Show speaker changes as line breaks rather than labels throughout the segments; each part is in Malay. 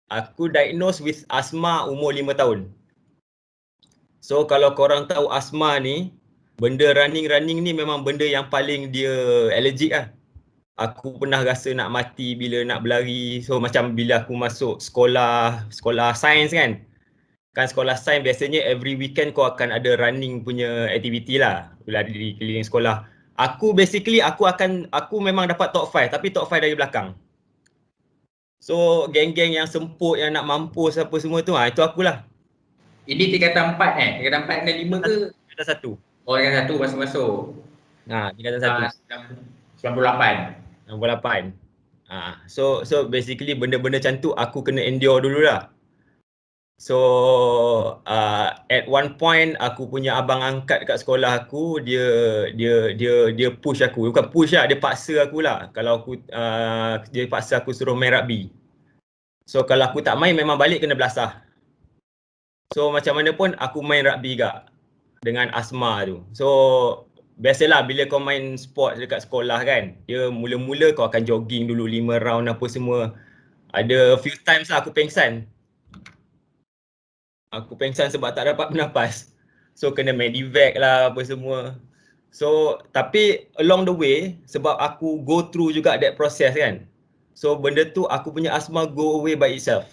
Aku diagnose with asma umur 5 tahun. So kalau korang tahu asma ni, benda running ni memang benda yang paling dia allergic lah. Aku pernah rasa nak mati bila nak berlari. So macam bila aku masuk sekolah sains kan. Kan sekolah sains biasanya every weekend kau akan ada running punya aktiviti lah. Bila ada di keliling sekolah. Aku memang dapat top 5 tapi top 5 dari belakang. So geng-geng yang semput yang nak mampus apa semua tu, itu akulah.
Ini tingkatan 4 Tingkatan 4 dan 5 ke?
Tingkatan 1.
Oh, tingkatan 1 masuk-masuk.
Tingkatan 1.
98.
68. So basically benda-benda macam tu aku kena endure dululah. So at one point aku punya abang angkat kat sekolah aku, dia push aku. Bukan push lah, dia paksa akulah. Kalau aku dia paksa aku suruh main rugby. So kalau aku tak main memang balik kena belasah. So macam mana pun aku main rugby juga dengan asma tu. So biasalah bila kau main sport dekat sekolah kan, dia mula-mula kau akan jogging dulu 5 round apa semua. Ada few times lah aku pengsan. Aku pengsan sebab tak dapat bernafas. So kena medevac lah apa semua. So tapi along the way sebab aku go through juga that process kan. So benda tu aku punya asma go away by itself.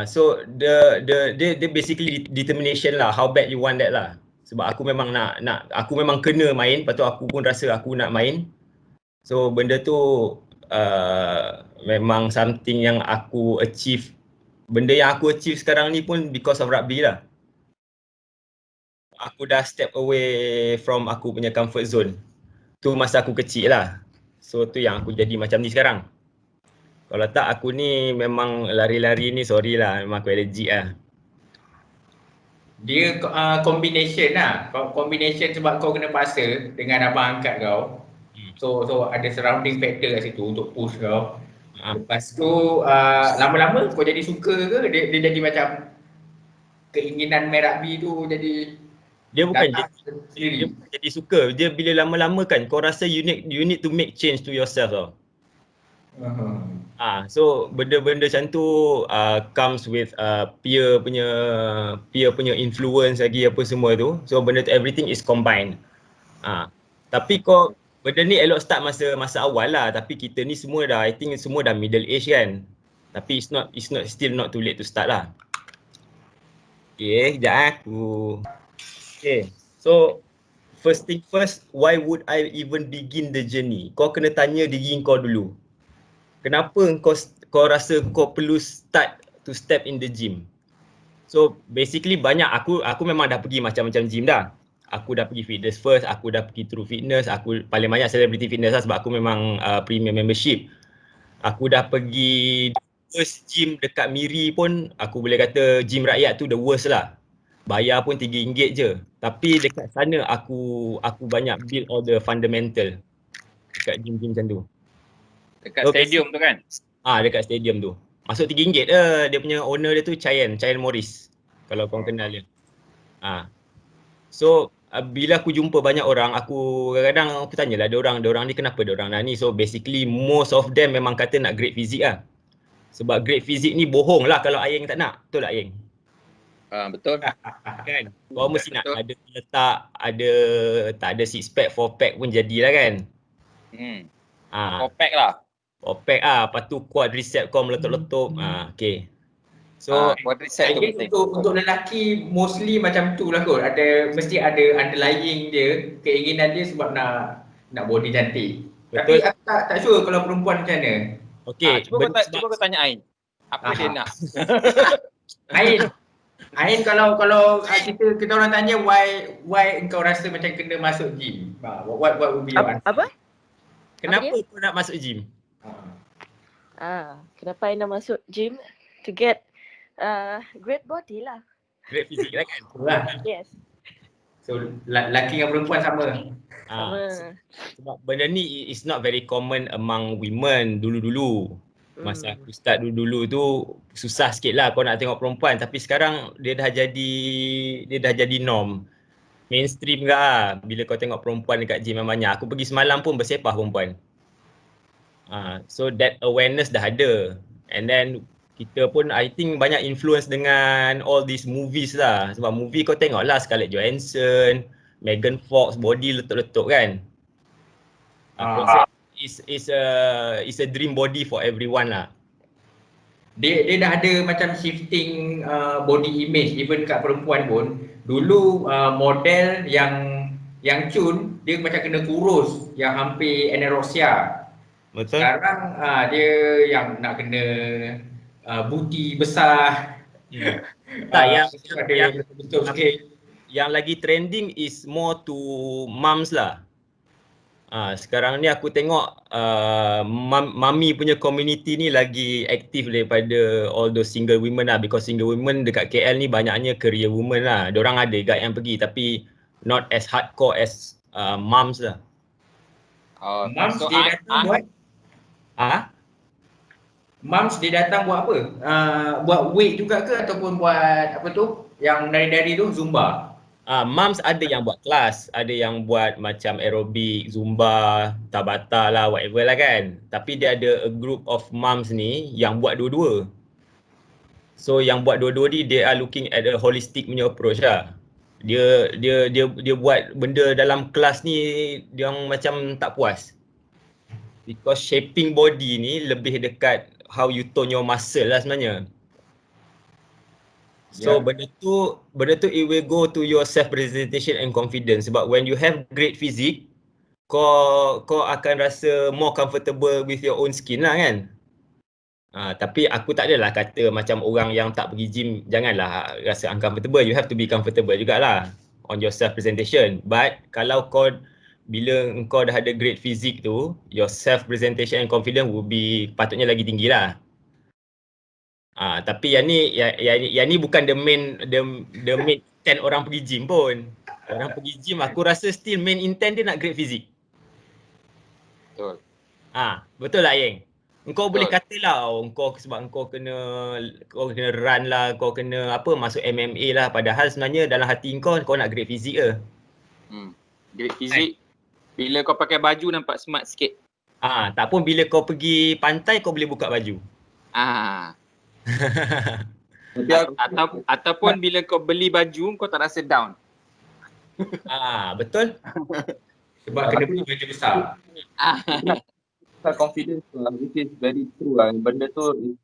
So dia basically determination lah, how bad you want that lah. Sebab aku memang aku memang kena main, lepas tu aku pun rasa aku nak main. So benda tu memang something yang aku achieve. Benda yang aku achieve sekarang ni pun because of rugby lah. Aku dah step away from aku punya comfort zone. Tu masa aku kecil lah. So tu yang aku jadi macam ni sekarang. Kalau tak aku ni memang lari-lari ni sorry lah, memang aku allergic lah.
Dia combination lah. Combination sebab kau kena paksa dengan abang angkat kau. So ada surrounding factor kat situ untuk push kau. Lepas tu lama-lama kau jadi suka ke? Dia jadi macam keinginan main rugby tu jadi
Dia bukan jadi suka. Dia bila lama-lama kan kau rasa you need to make change to yourself tau. So benda-benda macam tu comes with peer punya influence lagi apa semua tu. So benda tu everything is combined. Tapi benda ni elok start masa awal lah, tapi kita ni semua dah, I think semua dah middle age kan. Tapi it's not still not too late to start lah. Okay, sekejap aku. Okay, so first thing first, why would I even begin the journey? Kau kena tanya diri kau dulu. Kenapa kau rasa kau perlu step in the gym? So basically banyak aku memang dah pergi macam-macam gym dah. Aku dah pergi Fitness First, aku dah pergi True Fitness, aku paling banyak Celebrity Fitness lah sebab aku memang premium membership. Aku dah pergi first gym dekat Miri pun aku boleh kata gym rakyat tu the worst lah. Bayar pun RM3 je. Tapi dekat sana aku banyak build all the fundamental dekat gym-gym macam tu.
Dekat stadium tu kan?
Dekat stadium tu. Masuk RM3 dia punya owner dia tu Chayan Morris. Kalau korang kenal dia. So bila aku jumpa banyak orang, aku kadang-kadang aku tanyalah dia orang ni kenapa dia orang ni. So basically most of them memang kata nak great physique lah. Sebab great physique ni bohong lah kalau Ayeng tak nak. Betul tak Ayeng?
Betul.
Kan? Kau mesti nak ada letak, tak ada six pack, 4 pack pun jadilah kan.
4 pack lah.
4 pack lepas tu quadricep kau meletup-letup. Okay. So
quadricep tu penting.
Untuk lelaki mostly macam tu lah kot. Mesti ada underlying dia, keinginan dia sebab nak body cantik.
Betul.
Tapi aku tak sure kalau perempuan macam mana.
Okay.
Cuba kau tanya Ain. Apa dia nak?
Ain kalau kita orang tanya why engkau rasa macam kena masuk gym? What would be your answer?
Apa?
Kenapa kau nak masuk gym?
Kenapa I nak masuk gym? To get great body lah.
Great physique lah kan?
Yes.
So lelaki dengan perempuan sama?
Sama.
Sebab benda ni is not very common among women dulu-dulu. Masa aku start dulu tu susah sikit lah kau nak tengok perempuan, tapi sekarang dia dah jadi norm. Mainstream ke lah bila kau tengok perempuan dekat gym yang banyak. Aku pergi semalam pun bersepah perempuan. So that awareness dah ada. And then kita pun I think banyak influence dengan all these movies lah. Sebab movie kau tengok lah Scarlett Johansson, Megan Fox, body letup-letup kan. Aku rasa is a dream body for everyone lah.
Dia dah ada macam shifting body image even kat perempuan pun. Dulu model yang cun dia macam kena kurus, yang hampir anorexia.
Betul.
Sekarang dia yang nak kena booty besar.
Tak,
yang betul sikit.
Yang lagi trending is more to moms lah. Sekarang ni aku tengok mami punya community ni lagi aktif daripada all those single women lah, because single women dekat KL ni banyaknya career women lah. Diorang ada juga yang pergi tapi not as hardcore as moms lah.
Moms so dia datang buat Moms dia datang buat apa? Buat weight juga ke ataupun buat apa tu? Yang nari-nari tu Zumba?
Moms ada yang buat kelas, ada yang buat macam aerobik, Zumba, Tabata lah, whatever lah kan. Tapi dia ada a group of moms ni yang buat dua-dua. So yang buat dua-dua ni they are looking at a holistic punya approach lah. Dia buat benda dalam kelas ni dia macam tak puas. Because shaping body ni lebih dekat how you tone your muscle lah sebenarnya. So benda tu it will go to your self presentation and confidence. Sebab when you have great physique, kau akan rasa more comfortable with your own skin lah kan. Tapi aku tak adalah kata macam orang yang tak pergi gym janganlah rasa uncomfortable. You have to be comfortable jugalah on your self presentation. But kalau bila engkau dah ada great physique tu, your self presentation and confidence will be patutnya lagi tinggi lah. Tapi yang ni bukan the main intent orang pergi gym pun. Orang pergi gym aku rasa still main intent dia nak great physique.
Betul.
Betul lah Yeng? Engkau boleh katalah sebab kau kena run lah, kau kena masuk MMA lah, padahal sebenarnya dalam hati kau nak great physique ke.
Great physique bila kau pakai baju nampak smart sikit.
Tak pun bila kau pergi pantai kau boleh buka baju.
Ataupun bila kau beli baju kau tak rasa down.
Betul.
Sebab kena beli baju besar.
Confidence which is very true lah. Benda tu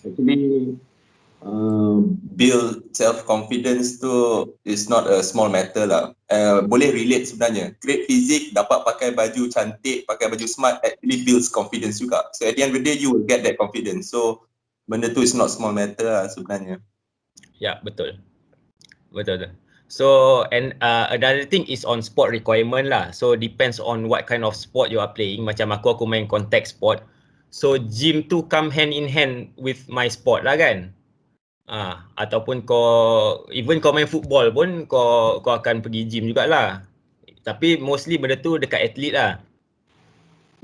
actually build self-confidence tu is not a small matter lah. Boleh relate sebenarnya. Great physique, dapat pakai baju cantik, pakai baju smart actually builds confidence juga. So at the end of the day you will get that confidence. So benda tu is not small matter lah sebenarnya.
Ya, betul. So another thing is on sport requirement lah. So depends on what kind of sport you are playing. Macam aku main contact sport. So gym tu come hand in hand with my sport lah kan. Ataupun kau main football pun kau akan pergi gym jugalah. Tapi mostly benda tu dekat atlet lah.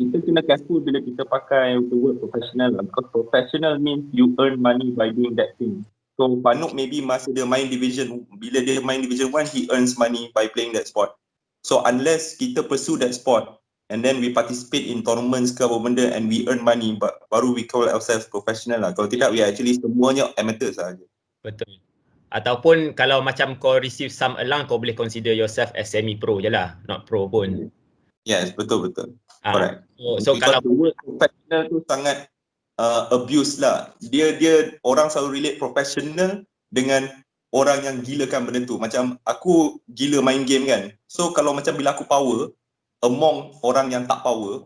Kita kena careful bila kita pakai the word professional lah. Because professional means you earn money by doing that thing. So Panuk maybe masa dia main bila dia main division 1 he earns money by playing that sport. So unless kita pursue that sport and then we participate in tournaments ke apa benda and we earn money, baru we call ourselves professional lah. Kalau tidak we actually semuanya amateurs saja.
Betul. Ataupun kalau macam kau receive some allowance kau boleh consider yourself as semi pro je lah, not pro pun.
Yes, betul. Correct.
So kalau
the word professional tu sangat abuse lah. Dia orang selalu relate professional dengan orang yang gilakan benda tu. Macam aku gila main game kan. So kalau macam bila aku power among orang yang tak power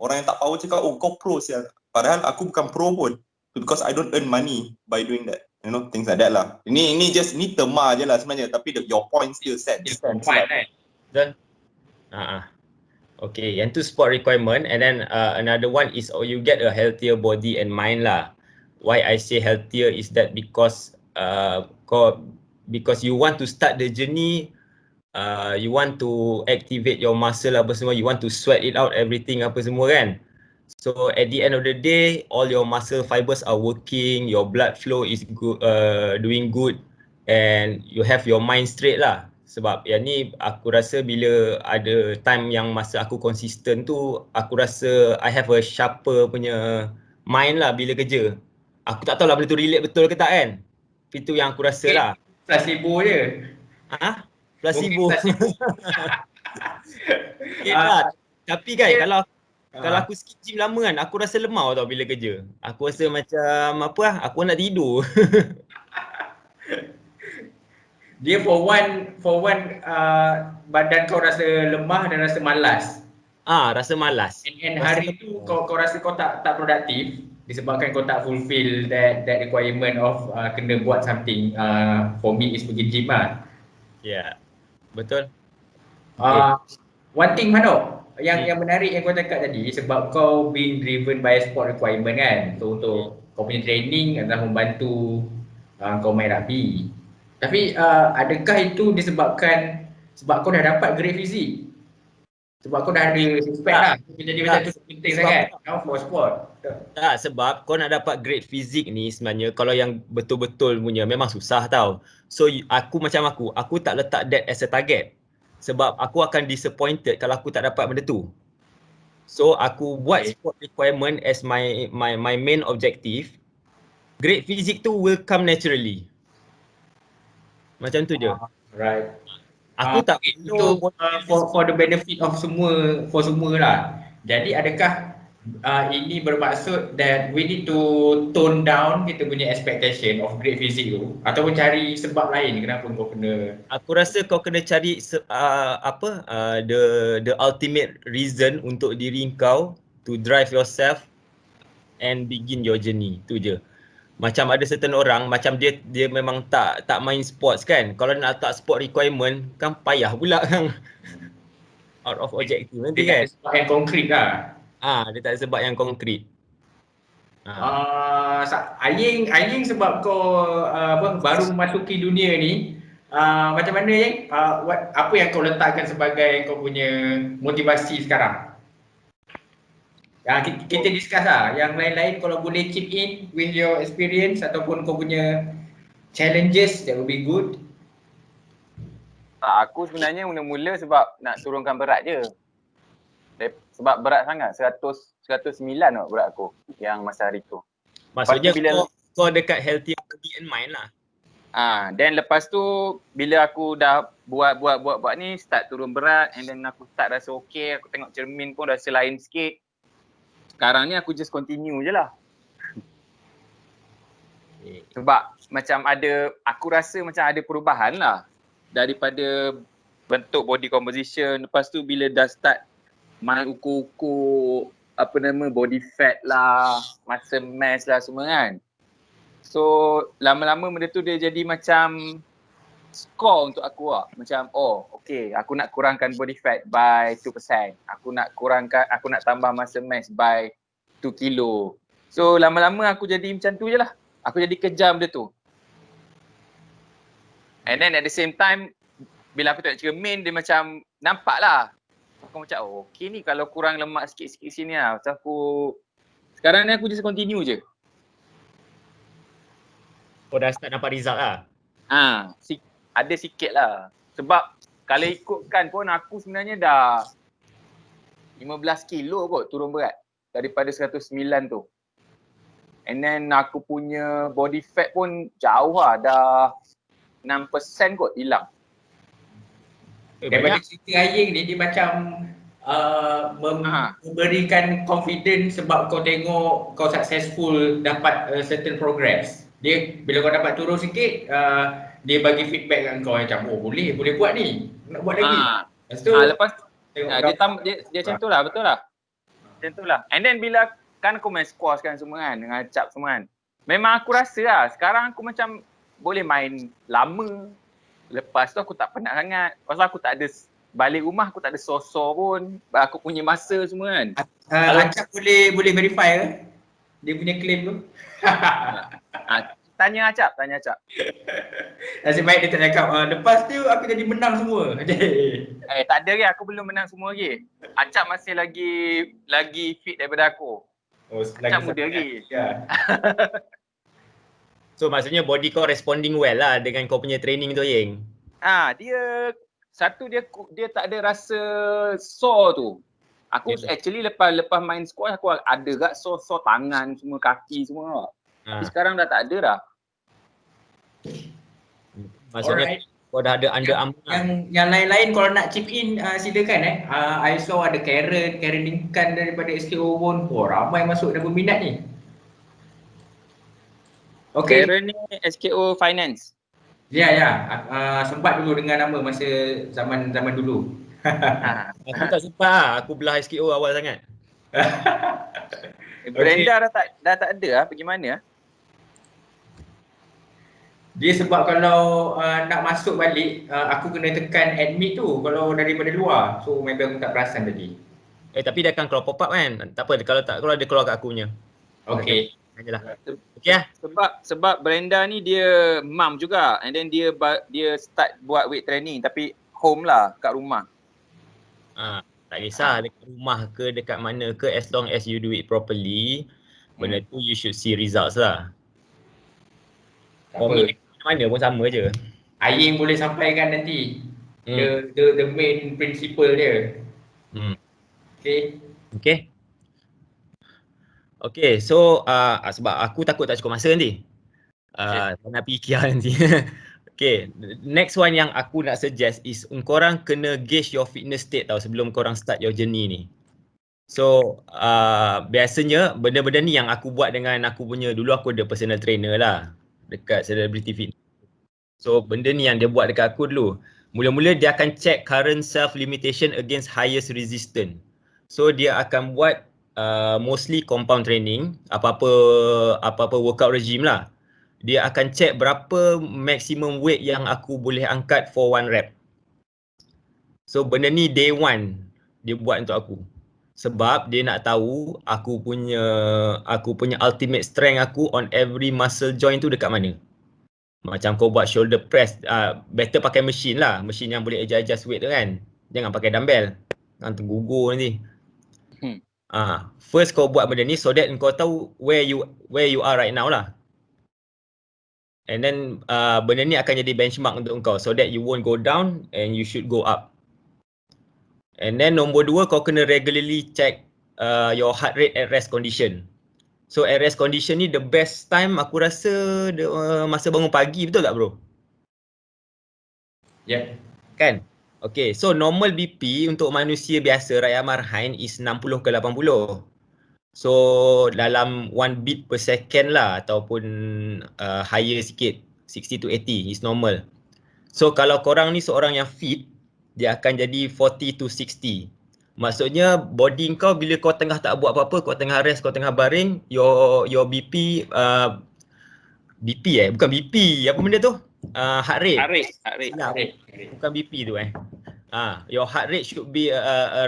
cakap kau pro sial. Padahal aku bukan pro pun. Because I don't earn money by doing that. You know, things like that lah. Ini tema je lah sebenarnya, tapi your point still stands.
Betul. Okay, yang tu sport requirement, and then another one is you get a healthier body and mind lah. Why I say healthier is that because you want to start the journey, you want to activate your muscle apa semua, you want to sweat it out everything apa semua kan. So at the end of the day, all your muscle fibers are working, your blood flow is good, doing good, and you have your mind straight lah. Sebab yang ni aku rasa bila ada time yang masa aku konsisten tu, aku rasa I have a sharper punya mind lah bila kerja. Aku tak tahu lah benda tu relate betul ke tak kan. Itu yang aku rasa lah.
Placebo je.
Ha? Placebo.
Mungkin placebo.
Tak. Tapi kan kalau
Ah.
aku skip gym lama kan, aku rasa lemau tau bila kerja. Aku rasa macam apa lah, aku nak tidur.
Dia for one badan kau rasa lemah dan rasa malas.
Rasa malas.
And hari tu kau rasa kau tak produktif disebabkan kau tak fulfill that requirement of kena buat something. For me is pergi gym lah.
Ya. Betul.
One thing Manok, yang menarik yang kau cakap tadi sebab kau being driven by sport requirement kan. So untuk kau punya training adalah membantu kau main rugby. Tapi adakah itu disebabkan sebab kau dah dapat grade fizik? Sebab kau dah ada six-pack lah. Jadi macam tu penting sangat. Now for sport.
Tak, sebab kau nak dapat grade fizik ni sebenarnya kalau yang betul-betul punya memang susah tau. So aku tak letak that as a target. Sebab aku akan disappointed kalau aku tak dapat benda tu. So aku buat sport requirement as my main objective. Grade fizik tu will come naturally. Macam tu je.
Right.
Aku tak
itu for the benefit of semua lah. Jadi adakah ini bermaksud that we need to tone down kita punya expectation of grade fizik tu ataupun cari sebab lain kenapa kau kena?
Aku rasa kau kena cari the ultimate reason untuk diri kau to drive yourself and begin your journey. Tu je. Macam ada certain orang macam dia memang tak main sports kan. Kalau nak letak sport requirement kan payah pula kan. Out of objective nanti kan.
Dia tak ada sebab yang konkret lah.
Dia tak ada sebab yang konkret.
Aying sebab kau baru memasuki dunia ni, macam mana Aying? Apa yang kau letakkan sebagai kau punya motivasi sekarang? Kita discuss lah. Yang lain-lain kalau boleh chip in with your experience ataupun kau punya challenges, that will be good.
Aku sebenarnya mula-mula sebab nak turunkan berat je. Sebab berat sangat, 109 tau berat aku yang masa hari tu.
Maksudnya
bila
kau dekat healthy body and mind lah.
Then lepas tu bila aku dah buat ni start turun berat and then aku start rasa okey, aku tengok cermin pun rasa lain sikit. Sekarang ni aku just continue je lah. Sebab macam aku rasa macam ada perubahan lah. Daripada bentuk body composition, lepas tu bila dah start main ukur-ukur body fat lah, muscle mass lah semua kan. So lama-lama benda tu dia jadi macam score untuk aku lah. Macam okay, aku nak kurangkan body fat by 2%. Aku nak tambah muscle mass by 2 kilo. So lama-lama aku jadi macam tu je lah. Aku jadi kejar benda tu. And then at the same time, bila aku tengok cermin dia macam nampak lah. Aku macam okay ni kalau kurang lemak sikit-sikit sini lah. Macam sekarang ni aku just continue je.
Kau dah start nampak result lah?
Ada sikit lah. Sebab kalau ikutkan pun aku sebenarnya dah 15 kilo kot turun berat daripada 109 tu. And then aku punya body fat pun jauh lah, dah 6% kot hilang.
Daripada cerita Aying ni dia macam memberikan confidence sebab kau tengok kau successful dapat certain progress. Dia bila kau dapat turun sikit dia bagi feedback kat kau macam boleh buat ni, nak buat lagi.
Lepas dia macam tu lah, betul lah. Macam tu lah. And then bila kan aku main squash kan semua kan, dengan cap semua kan. Memang aku rasa lah sekarang aku macam boleh main lama. Lepas tu aku tak penat sangat. Pasal aku tak ada balik rumah aku tak ada sosor pun. Aku punya masa semua kan.
Acap boleh verify ke? Dia punya claim tu.
Tanya Acap.
Nasib baik dia tak cakap, lepas tu aku jadi menang semua.
Tak ada lagi, aku belum menang semua lagi. Acap masih lagi fit daripada aku.
Oh,
Acap muda lagi.
Ya.
So maksudnya body kau responding well lah dengan kau punya training tu, Yeng.
Dia tak ada rasa sore tu. Aku actually lepas main squash aku ada gak sore tangan semua, kaki semua. Tapi sekarang dah tak ada dah.
Maksudnya kau dah ada underarm lah.
Yang lain-lain kalau nak chip in silakan I saw ada Karen Linkan daripada SKO pun. Ramai masuk dan berminat ni. Okay.
Karen ni SKO Finance.
Ya. Sempat dulu dengar nama masa zaman dulu.
Aku tak sempat lah. Aku belah SKO awal sangat.
Brenda dah tak ada lah. Pergi mana?
Dia sebab kalau nak masuk balik, aku kena tekan admit tu kalau daripada luar. So maybe aku tak perasan tadi.
Tapi dia akan keluar pop-up kan? Tak apa, kalau tak keluar, dia keluar kat aku punya.
Okay.
Ajalah. Okay lah.
Sebab Brenda ni dia mum juga, and then dia start buat weight training tapi home lah, kat rumah.
Tak kisah dekat rumah ke dekat mana ke, as long as you do it properly, benda tu you should see results lah.
Tak apa.
Mana pun sama je.
Aing boleh sampaikan nanti the main principle dia. Okay.
Okay, so sebab aku takut tak cukup masa nanti. Tak nak fikir nanti. Okay, next one yang aku nak suggest is korang kena gauge your fitness state tau sebelum korang start your journey ni. So biasanya benda-benda ni yang aku buat dengan aku punya, dulu aku ada personal trainer lah dekat Celebrity Fit. So benda ni yang dia buat dekat aku dulu. Mula-mula dia akan check current self limitation against highest resistance. So dia akan buat mostly compound training, apa-apa workout regime lah. Dia akan check berapa maximum weight yang aku boleh angkat for one rep. So benda ni day one dia buat untuk aku. Sebab dia nak tahu aku punya ultimate strength aku on every muscle joint tu dekat mana. Macam kau buat shoulder press, better pakai machine lah. Machine yang boleh adjust weight tu kan. Jangan pakai dumbbell. Kan tergugur nanti. First kau buat benda ni so that kau tahu where you are right now lah. And then benda ni akan jadi benchmark untuk kau so that you won't go down and you should go up. And then nombor 2, kau kena regularly check your heart rate at rest condition. So at rest condition ni the best time aku rasa masa bangun pagi, betul tak bro?
Yeah.
Kan? Okay, so normal BP untuk manusia biasa rakyat marhain is 60 ke 80. So dalam 1 beat per second lah ataupun higher sikit, 60 to 80 is normal. So kalau korang ni seorang yang fit, dia akan jadi 40 to 60. Maksudnya body kau bila kau tengah tak buat apa-apa, kau tengah rest, kau tengah baring, your BP bukan BP, apa benda tu? Heart rate. Bukan BP tu your heart rate should be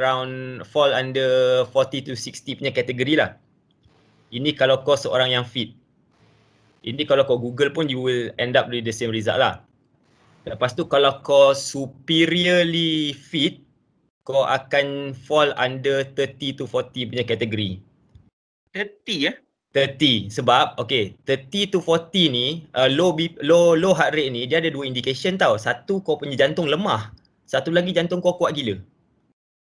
around fall under 40 to 60 punya kategori lah. Ini kalau kau seorang yang fit. Ini kalau kau Google pun you will end up with the same result lah. Lepas tu kalau kau superiorly fit, kau akan fall under 30 to 40 punya kategori.
30
30 sebab 30 to 40 ni low heart rate ni dia ada 2 indication tau. Satu, kau punya jantung lemah. Satu lagi, jantung kau kuat gila.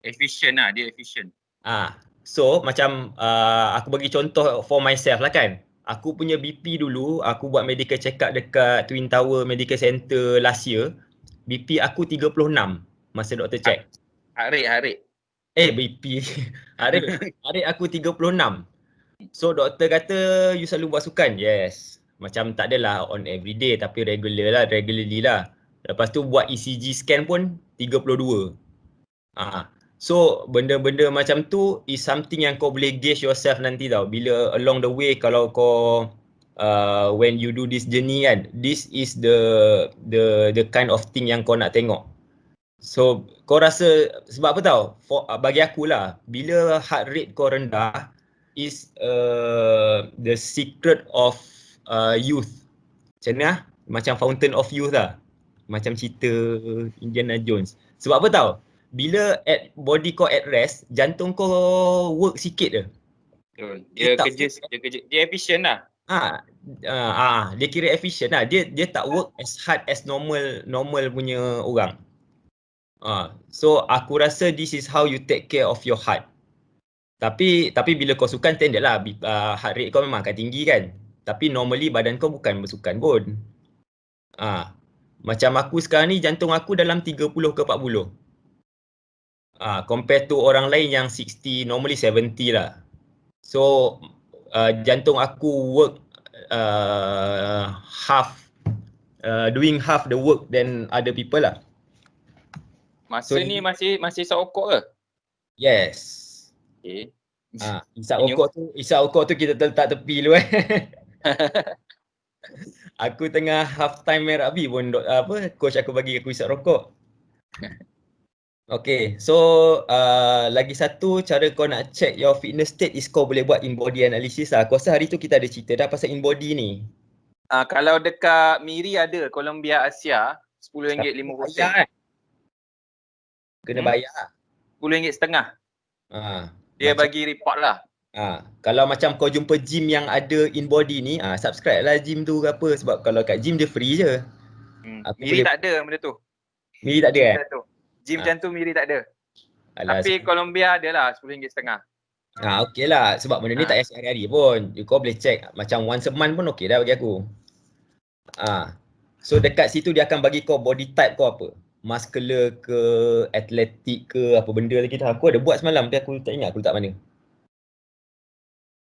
Efficient lah, dia efficient.
So macam aku bagi contoh for myself lah kan. Aku punya BP dulu, aku buat medical check up dekat Twin Tower Medical Center last year. BP aku 36 masa doktor check.
Heart rate.
BP. Heart rate aku 36. So doktor kata you selalu buat sukan. Yes. Macam tak adalah on everyday tapi regularly lah. Lepas tu buat ECG scan pun 32. So benda-benda macam tu is something yang kau boleh gauge yourself nanti tau. Bila along the way kalau kau when you do this journey kan, this is the kind of thing yang kau nak tengok. So kau rasa sebab apa tau? Bagi aku lah, bila heart rate kau rendah is the secret of youth. macam mana macam Fountain of Youth lah. Macam cerita Indiana Jones. Sebab apa tau? Bila body kau at rest, jantung kau work sikit je.
Betul.
Dia tak
Dia efficient lah.
Dia kira efficient lah. Dia tak work as hard as normal punya orang. So aku rasa this is how you take care of your heart. Tapi bila kau sukan tended lah, heart rate kau memang akan tinggi kan. Tapi normally badan kau bukan bersukan pun. Macam aku sekarang ni jantung aku dalam 30 ke 40. Compare to orang lain yang 60, normally 70 lah. So jantung aku work doing half the work than other people lah.
Masa ni masih isap rokok ke?
Yes.
Okay.
Isap rokok tu kita letak tepi dulu Aku tengah half time main rugby pun coach aku bagi aku isap rokok. Okay, so lagi satu cara kau nak check your fitness state is kau boleh buat in body analysis lah. Aku rasa hari tu kita ada cerita dah pasal in body ni.
Kalau dekat Miri ada Columbia Asia RM10.50.
Bayar kan? Kena bayar.
RM10.50. Dia
macam,
bagi report lah.
Kalau macam kau jumpa gym yang ada in body ni, subscribe lah gym tu ke apa. Sebab kalau kat gym dia free je.
Miri tak ada benda tu.
Miri tak ada
Gym macam tu Miri tak ada.
Alah,
tapi Columbia ada lah RM10.50.
Okey lah. Sebab benda ni tak payah hari-hari pun. Kau boleh check macam once a month pun okey dah bagi aku. So dekat situ dia akan bagi kau body type kau apa. Muscular ke, athletic ke, apa benda lagi dah. Aku ada buat semalam tapi aku tak ingat aku letak mana.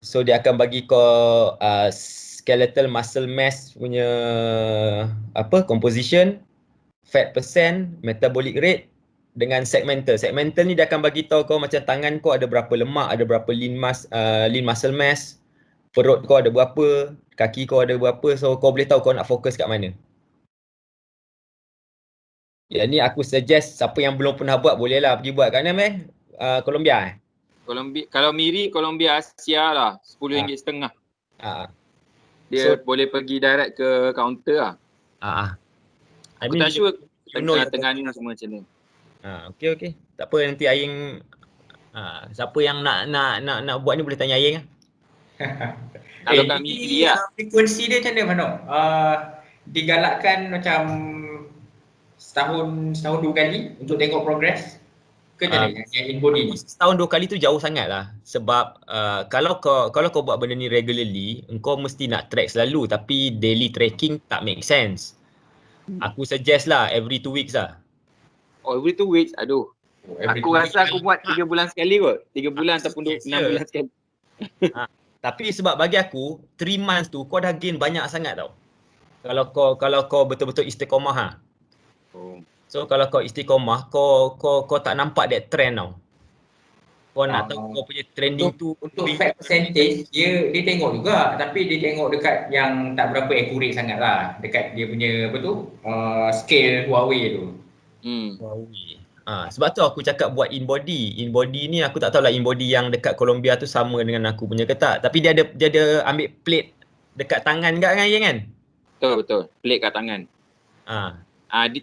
So dia akan bagi kau skeletal muscle mass punya composition, fat percent, metabolic rate dengan segmental. Segmental ni dia akan bagi tahu kau macam tangan kau ada berapa lemak, ada berapa lean muscle mass, perut kau ada berapa, kaki kau ada berapa, so kau boleh tahu kau nak fokus kat mana. Yang ni aku suggest siapa yang belum pernah buat boleh lah pergi buat. Kat mana Columbia
Kalau Miri Columbia Asia lah RM10.50. Dia boleh pergi direct ke counter lah. Aku tak sure tengah ni semua macam ni.
Okey. Tak apa, nanti Aing siapa yang nak buat ni boleh tanya Aing lah.
Kalau kat Miri lah.
Frekuensi dia macam mana Manok? Digalakkan macam setahun 2 kali untuk tengok progress? Ke macam mana yang in body ni?
Setahun 2 kali tu jauh sangat lah. Sebab kalau kau buat benda ni regularly, engkau mesti nak track selalu. Tapi daily tracking tak make sense. Aku suggest lah every 2 weeks lah.
Every 2 weeks? Aduh. Aku rasa aku buat 3 bulan sekali kot. 3 bulan ataupun 6 bulan sekali.
Tapi sebab bagi aku 3 months tu kau dah gain banyak sangat tau. Kalau kau betul-betul istiqamah So kalau kau istiqamah, kau tak nampak that trend tau. Kau nak tahu kau punya trending
untuk fat percentage dia tengok juga, tapi dia tengok dekat yang tak berapa accurate sangat lah, dekat dia punya scale Huawei tu.
Huawei. Sebab tu aku cakap buat in body. In body ni aku tak tahu lah in body yang dekat Columbia tu sama dengan aku punya ke tak. Tapi dia ada ambil plate dekat tangan kat kan, kan?
Betul. Plate kat tangan.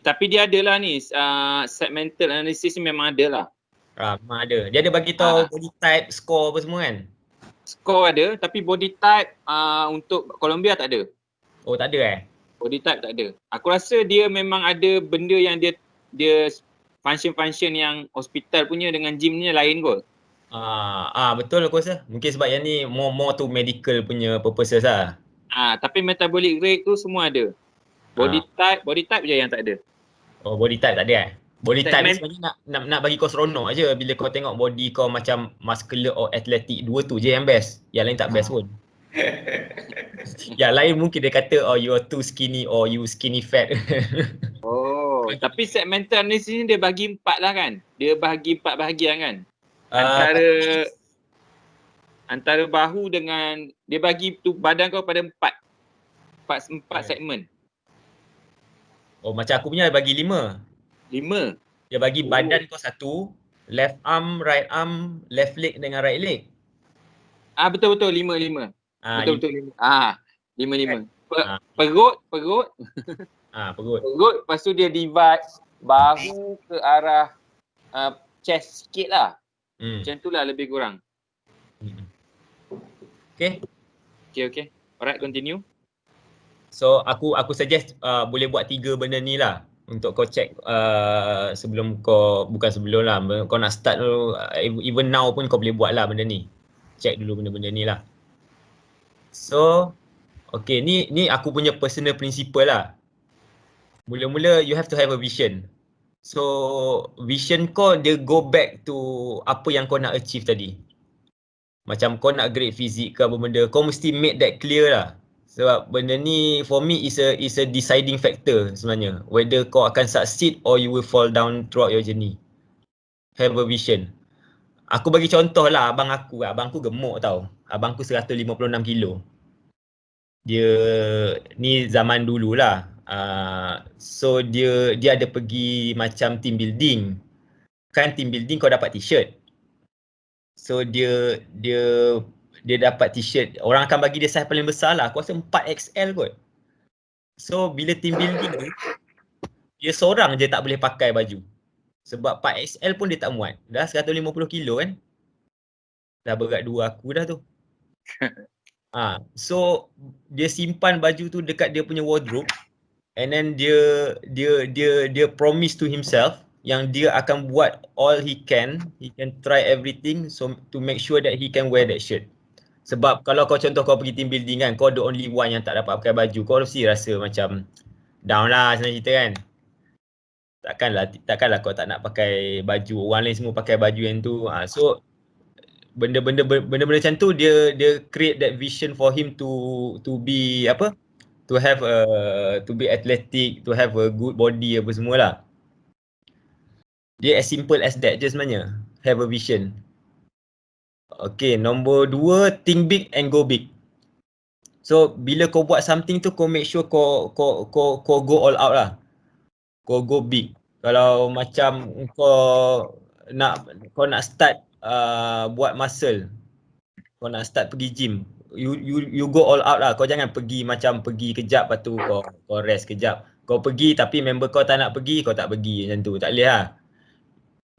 Tapi dia ada lah ni segmental analysis ni memang ada lah.
Memang ada. Dia ada bagi tahu body type, score apa semua kan?
Score ada, tapi body type untuk Columbia tak ada.
Oh, tak ada
Body type tak ada. Aku rasa dia memang ada benda yang dia function-function yang hospital punya dengan gym ni lain kot.
Betul aku rasa. Mungkin sebab yang ni more to medical punya purposes lah.
Tapi metabolic rate tu semua ada. Body type je yang tak ada.
Oh, body type tak ada Body type ni sebenarnya nak bagi kau seronok aje bila kau tengok body kau macam muscular or athletic, dua tu je yang best. Yang lain tak best pun. Yang lain mungkin dia kata you are too skinny or you skinny fat.
Tapi segmental ni sini dia bagi 4 lah kan. Dia bagi 4 bahagian kan. Antara bahu dengan dia bagi tu badan kau pada 4 segmen.
Macam aku punya bagi 5. Dia bagi badan kau 1, left arm, right arm, left leg dengan right leg.
Betul 5. Betul 5. 5. Perut.
Perut.
Lepas tu dia divide bahu ke arah chest sikit lah. Macam tu lah lebih kurang.
Okay.
Alright, continue.
So aku suggest boleh buat 3 benda ni lah untuk kau check sebelum kau, bukan sebelum lah, kau nak start tu, even now pun kau boleh buat lah benda ni. Check dulu benda-benda ni lah. So okay, ni aku punya personal principle lah. Mula-mula you have to have a vision. So vision kau dia go back to apa yang kau nak achieve tadi. Macam kau nak great physique ke apa benda, kau mesti make that clear lah. Sebab benda ni for me is a deciding factor sebenarnya, whether kau akan succeed or you will fall down throughout your journey. Have a vision. Aku bagi contoh lah, abang aku gemuk tau. Abang aku 156 kilo. Dia ni zaman dulu lah. So dia ada pergi macam team building. Kan team building kau dapat t-shirt. So dia dapat t-shirt, orang akan bagi dia size paling besar lah. Aku rasa 4XL kot. So bila team building tu, dia seorang je tak boleh pakai baju. Sebab 4XL pun dia tak muat. Dah 150 kilo kan. Dah berat 2 aku dah tu. So dia simpan baju tu dekat dia punya wardrobe. And then dia promise to himself yang dia akan buat all he can try everything so to make sure that he can wear that shirt. Sebab kalau kau contoh kau pergi team building kan, kau the only one yang tak dapat pakai baju, kau mesti rasa macam down lah sebenarnya cerita kan. Takkanlah kau tak nak pakai baju, orang lain semua pakai baju yang tu. So benda-benda macam tu dia create that vision for him to be apa? To be athletic, to have a good body apa semualah. Dia as simple as that je sebenarnya. Have a vision. Okay, nombor 2, think big and go big. So bila kau buat something tu, kau make sure kau go all out lah. Kau go big. Kalau macam kau nak start buat muscle, kau nak start pergi gym, you go all out lah. Kau jangan pergi kejap lepas tu kau rest kejap. Kau pergi tapi member kau tak nak pergi, kau tak pergi macam tu. Tak boleh lah.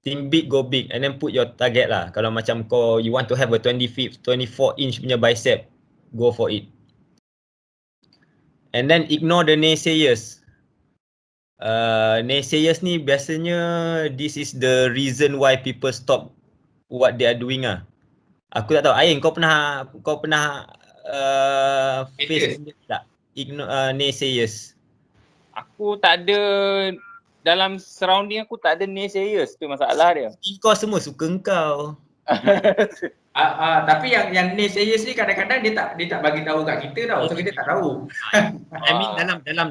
Think big, go big, and then put your target lah. Kalau macam you want to have a 24 inch punya bicep, go for it. And then ignore the naysayers. Naysayers ni biasanya this is the reason why people stop what they are doing lah. Aku tak tahu, Ain, kau pernah face tak? Ignore naysayers.
Aku tak ada, dalam surrounding aku tak ada naysayers, tu masalah dia.
Kau semua suka kau.
Tapi yang naysayers ni kadang-kadang dia tak bagi tahu kat kita tau. So kita tak tahu.
I mean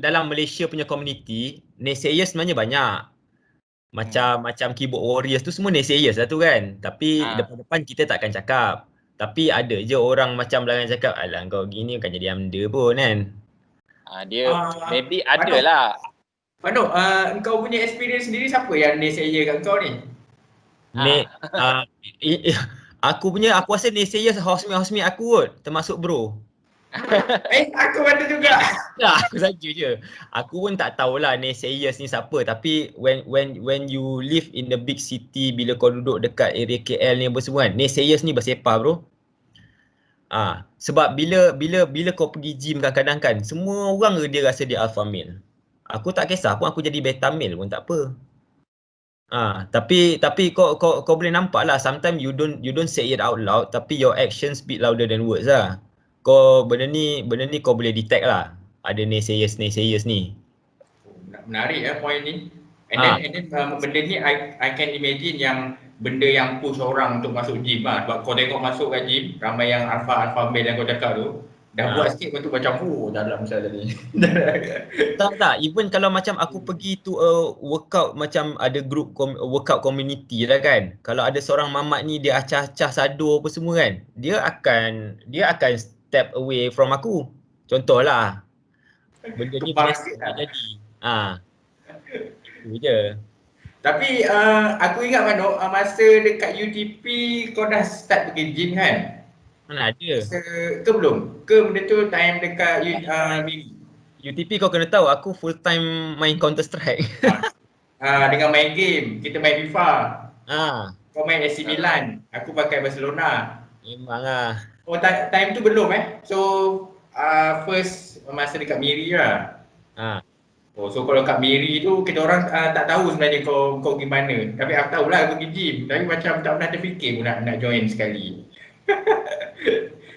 dalam Malaysia punya community, naysayers sebenarnya banyak. Macam keyboard warriors tu semua naysayers lah tu kan. Tapi depan-depan kita takkan cakap. Tapi ada je orang macam belakang cakap, alah kau gini kan jadi amda pun kan.
Dia maybe ada lah.
Pandu, kau punya experience sendiri siapa yang naysayer kat kau ni?
Aku rasa naysayers housemate aku kot, termasuk bro.
Aku ada juga.
Aku saja je. Aku pun tak tahulah naysayers ni siapa, tapi when you live in the big city, bila kau duduk dekat area KL ni apa semua kan, naysayers ni bersepah bro. Sebab bila kau pergi gym kadang-kadang kan, semua orang dia rasa dia alpha male. Aku tak kisah pun aku jadi beta male pun tak apa. Tapi kau boleh nampak lah, sometimes you don't say it out loud, tapi your actions speak louder than words lah. Benda ni kau boleh detect lah. Ada naysayers ni.
Menarik point ni. And then benda ni I can imagine yang benda yang push orang untuk masuk gym lah. Sebab kau tengok masuk kat gym, ramai yang alpha male yang kau cakap tu dah buat sikit, lepas tu macam dah dalam misal tadi.
Tak, even kalau macam aku pergi to a workout, macam ada group workout community lah kan. Kalau ada seorang mamat ni dia acah-acah sadur apa semua kan, dia akan step away from aku. Contohlah. Benda ni biasa jadi. Itu je.
Tapi aku ingat Mano, masa dekat UTP kau dah start pergi gym kan?
Mana ada.
Ke belum? Ke benda tu time dekat
UTP kau kena tahu aku full time main Counter Strike.
Dengan main game, kita main FIFA. Kau main AC Milan, aku pakai Barcelona.
Memang lah.
Oh, time tu belum So, first masa dekat Miri lah. Oh, so kalau kat Miri tu kita orang tak tahu sebenarnya kau gimana. Tapi aku tahulah kau pergi gym. Tapi macam tak pernah terfikir pun nak join sekali.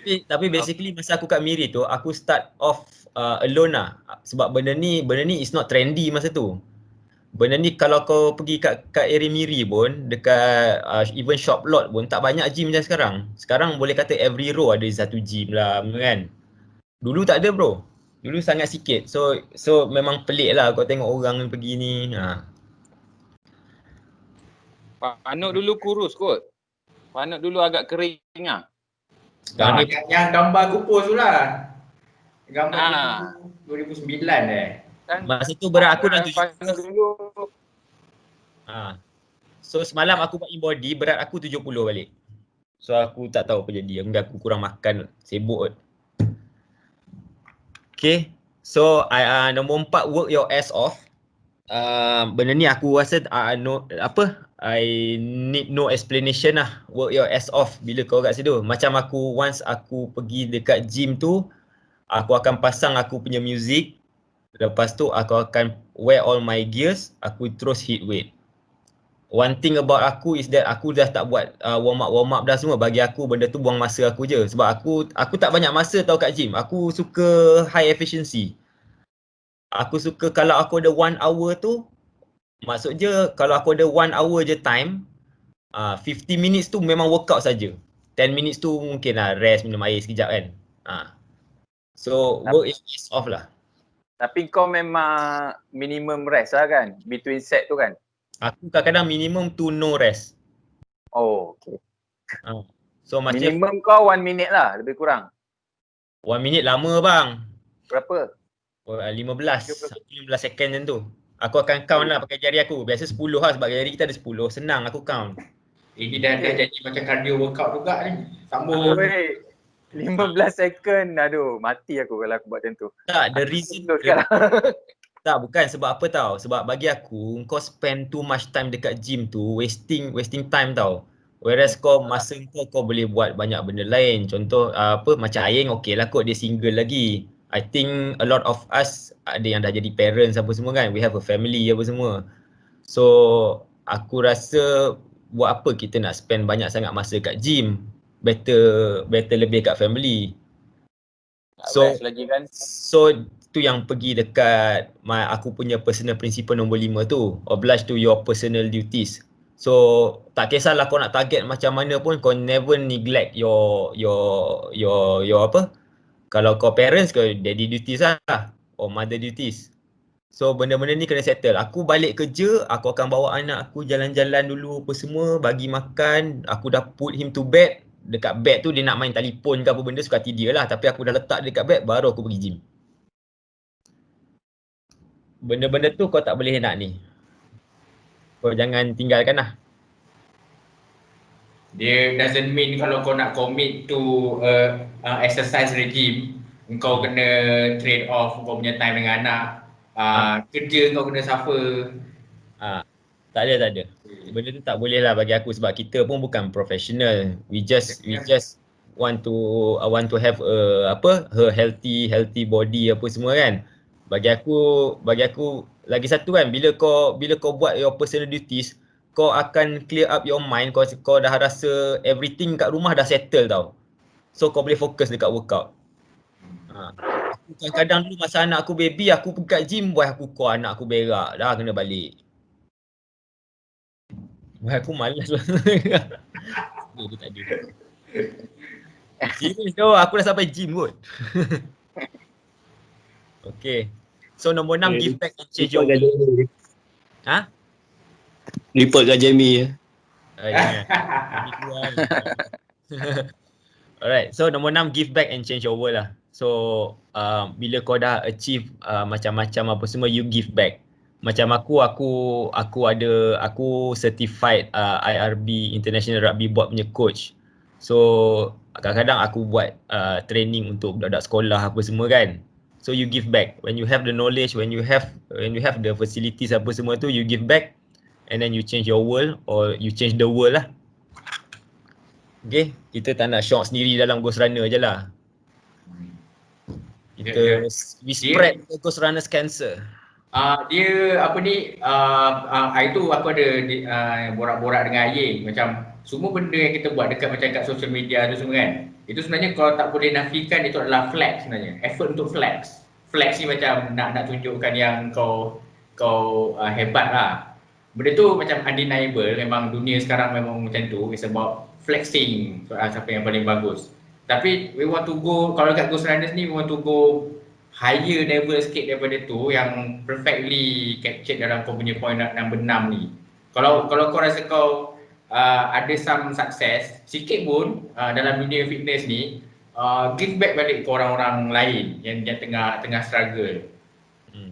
Tapi basically masa aku kat Miri tu, aku start off alone lah. Sebab benda ni is not trendy masa tu. Benda ni kalau kau pergi kat area Miri pun, dekat even shop lot pun tak banyak gym macam sekarang. Sekarang boleh kata every row ada satu gym lah kan. Dulu tak ada bro. Dulu sangat sikit. So memang pelik lah kau tengok orang pergi ni.
Panuk dulu kurus kot. Panuk dulu agak kering lah.
Yang gambar kupus tu lah. Gambar 2009
Kan?
Masa tu berat aku dah 70.
Dulu.
So semalam aku buat in body, berat aku 70 balik. So aku tak tahu apa jadi. Mungkin aku kurang makan, sibuk kot. Okay. So nombor 4, work your ass off. Benda ni aku rasa I need no explanation lah. Work your ass off bila kau kat situ. Macam aku once aku pergi dekat gym tu, aku akan pasang aku punya music. Lepas tu aku akan wear all my gears, aku terus hit weight. One thing about aku is that aku dah tak buat warm up dah semua. Bagi aku benda tu buang masa aku je. Sebab aku tak banyak masa tau kat gym. Aku suka high efficiency. Aku suka kalau aku ada 1 hour tu, maksud je kalau aku ada 1 hour je time, 50 minutes tu memang workout saja. 10 minutes tu mungkin lah rest, minum air sekejap kan. So work is off lah.
Tapi kau memang minimum rest lah kan? Between set tu kan?
Aku kadang-kadang minimum to no rest.
Oh, okay.
So macam
minimum kau 1 minute lah, lebih kurang.
1 minute lama bang.
Berapa?
15 second macam tu. Aku akan count lah pakai jari aku. Biasa 10 lah sebab jari kita ada 10. Senang aku count.
Ini dah jadi macam cardio workout juga ni. Sambung.
15 second, aduh mati aku kalau aku buat macam tu.
Tak, the reason tak, bukan sebab apa tau. Sebab bagi aku, kau spend too much time dekat gym tu, wasting time tau. Whereas masa kau boleh buat banyak benda lain. Contoh macam Aing okey lah kot, dia single lagi. I think a lot of us ada yang dah jadi parents apa semua kan. We have a family apa semua. So aku rasa buat apa kita nak spend banyak sangat masa kat gym. Better lebih kat family. So
lagi kan?
So tu yang pergi dekat aku punya personal principle nombor 5 tu, oblige to your personal duties. So tak kisahlah kau nak target macam mana pun, kau never neglect your apa? Kalau kau parents, kau daddy duties lah or mother duties. So benda-benda ni kena settle. Aku balik kerja, aku akan bawa anak aku jalan-jalan dulu apa semua, bagi makan, aku dah put him to bed. Dekat bed tu dia nak main telefon ke apa benda, suka hati dia lah. Tapi aku dah letak dekat bed, baru aku pergi gym. Benda-benda tu kau tak boleh nak ni. Kau jangan tinggalkan lah.
Dia doesn't mean kalau kau nak commit to exercise regime, kau kena trade off kau punya time dengan anak. Kerja kau kena suffer.
Tak ada. Benda tu tak boleh lah bagi aku sebab kita pun bukan professional. We just want to have a healthy body apa semua kan. Bagi aku lagi satu kan, bila kau buat your personal duties, kau akan clear up your mind. Kau dah rasa everything kat rumah dah settle tau. So kau boleh fokus dekat workout. Kadang-kadang dulu masa anak aku baby, aku pergi kat gym, aku call anak aku berak, dah kena balik. Aku malas lah. Dia tak ada. Serius tu, aku dah sampai gym kot. Okay. So nombor 6, give back and change your world.
Report kat Jamie.
Alright, so nombor 6, give back and change your world lah. So bila kau dah achieve macam-macam apa semua, you give back. Macam aku certified IRB International Rugby Board punya coach. So kadang-kadang aku buat training untuk budak-budak sekolah apa semua kan. So you give back. When you have the knowledge, when you have the facilities apa semua tu, you give back and then you change your world or you change the world lah. Okay, kita tak nak shock sendiri dalam Ghost Runner je lah. Kita we spread Ghost Runner's cancer.
Dia apa ni, hari tu aku ada borak-borak dengan Aye, macam semua benda yang kita buat dekat macam kat social media tu semua kan, itu sebenarnya kalau tak boleh nafikan itu adalah flex sebenarnya, effort untuk flex. Flex ni macam nak tunjukkan yang kau hebat lah. Benda tu macam undeniable, memang dunia sekarang memang macam tu, it's about flexing siapa yang paling bagus. Tapi we want to go, kalau dekat Ghost Runners ni we want to go higher level sikit daripada tu, yang perfectly captured dalam kau punya point number 6 ni. Kalau kau rasa kau ada some success sikit pun dalam dunia fitness ni, give back balik ke orang-orang lain yang tengah struggle.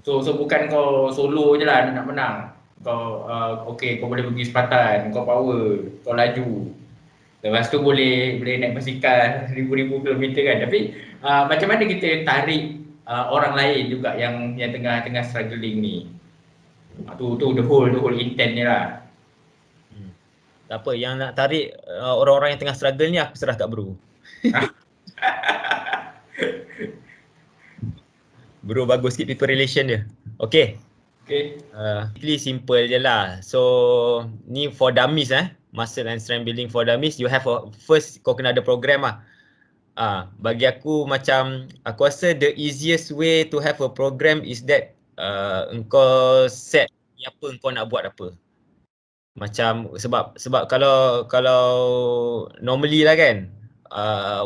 So bukan kau solo je lah nak menang. Kau okay, kau boleh pergi sepatan, kau power, kau laju. Lepas tu boleh naik basikal ribu-ribu kilometer kan. Tapi macam mana kita tarik orang lain juga yang tengah struggling ni. Tu the whole intent ni lah.
Tak apa, yang nak tarik orang-orang yang tengah struggle ni aku serah kat bro. Bro bagus sikit people relation dia. Okay. Really simple je lah. So ni for dummies muscle and strength building for dummies. You have first kau kena ada program lah. Bagi aku macam, aku rasa the easiest way to have a program is that engkau set apa engkau nak buat apa. Macam sebab kalau normally lah kan,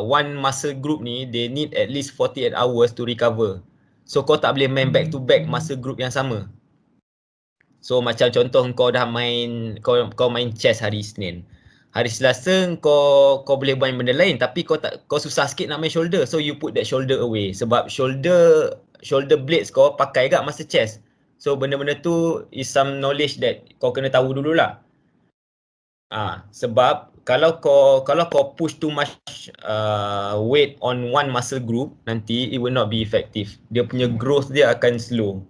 one muscle group ni they need at least 48 hours to recover. So kau tak boleh main back to back muscle group yang sama. So macam contoh kau dah main kau main chest hari Isnin. Hari Selasa kau boleh main benda lain, tapi kau susah sikit nak main shoulder. So you put that shoulder away, sebab shoulder blades kau pakai kat masa chest. So benda-benda tu is some knowledge that kau kena tahu dululah. Sebab kalau kau push too much weight on one muscle group, nanti it will not be effective. Dia punya growth dia akan slow.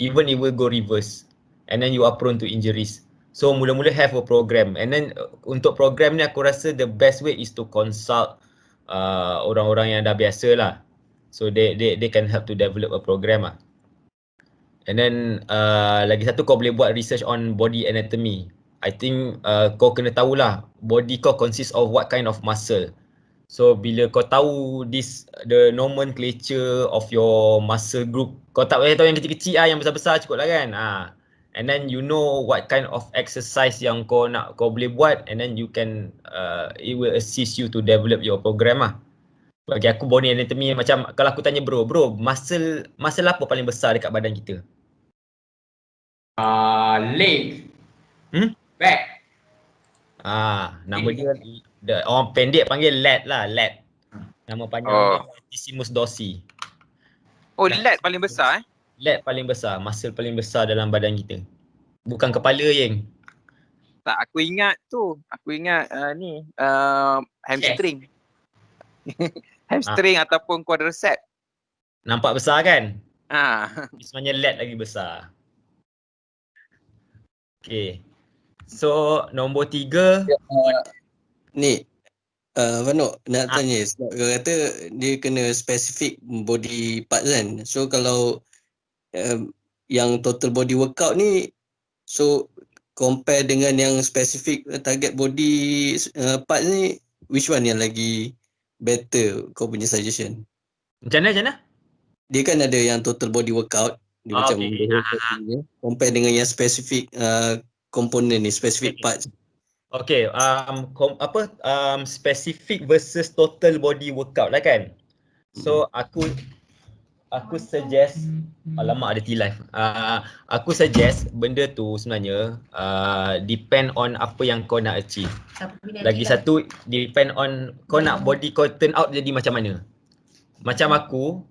Even it will go reverse. And then you are prone to injuries. So mula-mula have a program, and then untuk program ni aku rasa the best way is to consult orang-orang yang dah biasa lah. So they can help to develop a program lah. And then lagi satu, kau boleh buat research on body anatomy. I think kau kena tahulah body kau consist of what kind of muscle. So bila kau tahu the nomenclature of your muscle group, kau tak boleh tahu yang kecil-kecil yang besar-besar cukup lah kan. And then you know what kind of exercise yang kau boleh buat, and then you can it will assist you to develop your program lah. Bagi aku body anatomy, macam kalau aku tanya bro, muscle apa paling besar dekat badan kita?
Leg. Back.
Nama dia orang pendek panggil lat lah, lat. Nama panjang dia latissimus dorsi.
Lat paling besar
Lat paling besar, muscle paling besar dalam badan kita. Bukan kepala Yeng.
Tak, aku ingat hamstring. Hamstring ataupun quadricep.
Nampak besar kan?
Sebenarnya
lat lagi besar. Okay. So nombor 3
ni Vano nak tanya, sebab kau kata dia kena specific body part kan. So kalau yang total body workout ni, so compare dengan yang specific target body part ni, which one yang lagi better kau punya suggestion?
Macam mana?
Dia kan ada yang total body workout, dia macam compare dengan yang specific komponen ni, specific parts.
Okay, specific versus total body workout lah kan. So aku suggest, alamak ada T-Live. Aku suggest benda tu sebenarnya depend on apa yang kau nak achieve. Lagi satu, depend on kau nak body kau turn out jadi macam mana. Macam aku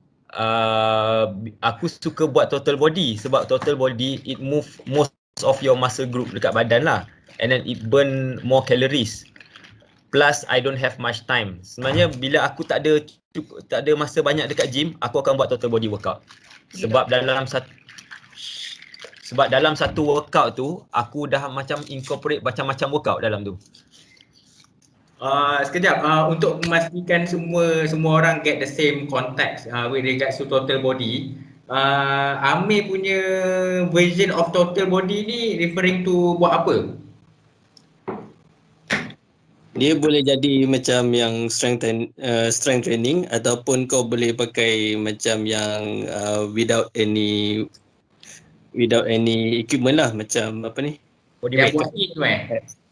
suka buat total body, sebab total body it move most of your muscle group dekat badan lah, and then it burn more calories. plus I don't have much time. Sebenarnya bila aku tak ada masa banyak dekat gym, aku akan buat total body workout. Sebab dalam satu workout tu aku dah macam incorporate macam-macam workout dalam tu.
Sekejap, untuk memastikan semua orang get the same context with regards to total body, Amir punya version of total body ni referring to buat apa?
Dia boleh jadi macam yang strength training ataupun kau boleh pakai macam yang without any equipment lah, macam apa ni?
Body
Yang
weight.
buat hit tu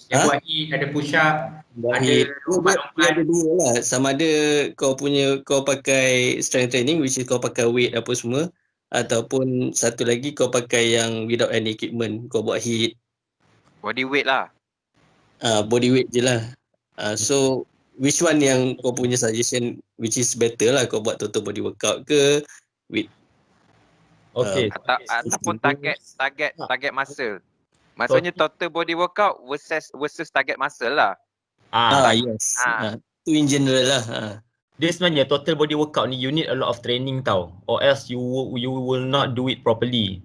Yang buat hit, ada push up, ada
Dia
lompat-lompat.
ada dua lah, sama ada kau pakai strength training which is kau pakai weight apa semua, ataupun satu lagi kau pakai yang without any equipment, kau buat hit.
Body weight lah.
Body weight je lah. So which one yang kau punya suggestion which is better lah, kau buat total body workout ke with
Okay.
Ataupun target muscle. Maksudnya total body workout versus target muscle lah.
Yes. Tu in general lah.
Dia sebenarnya total body workout ni you need a lot of training tau, or else you will not do it properly.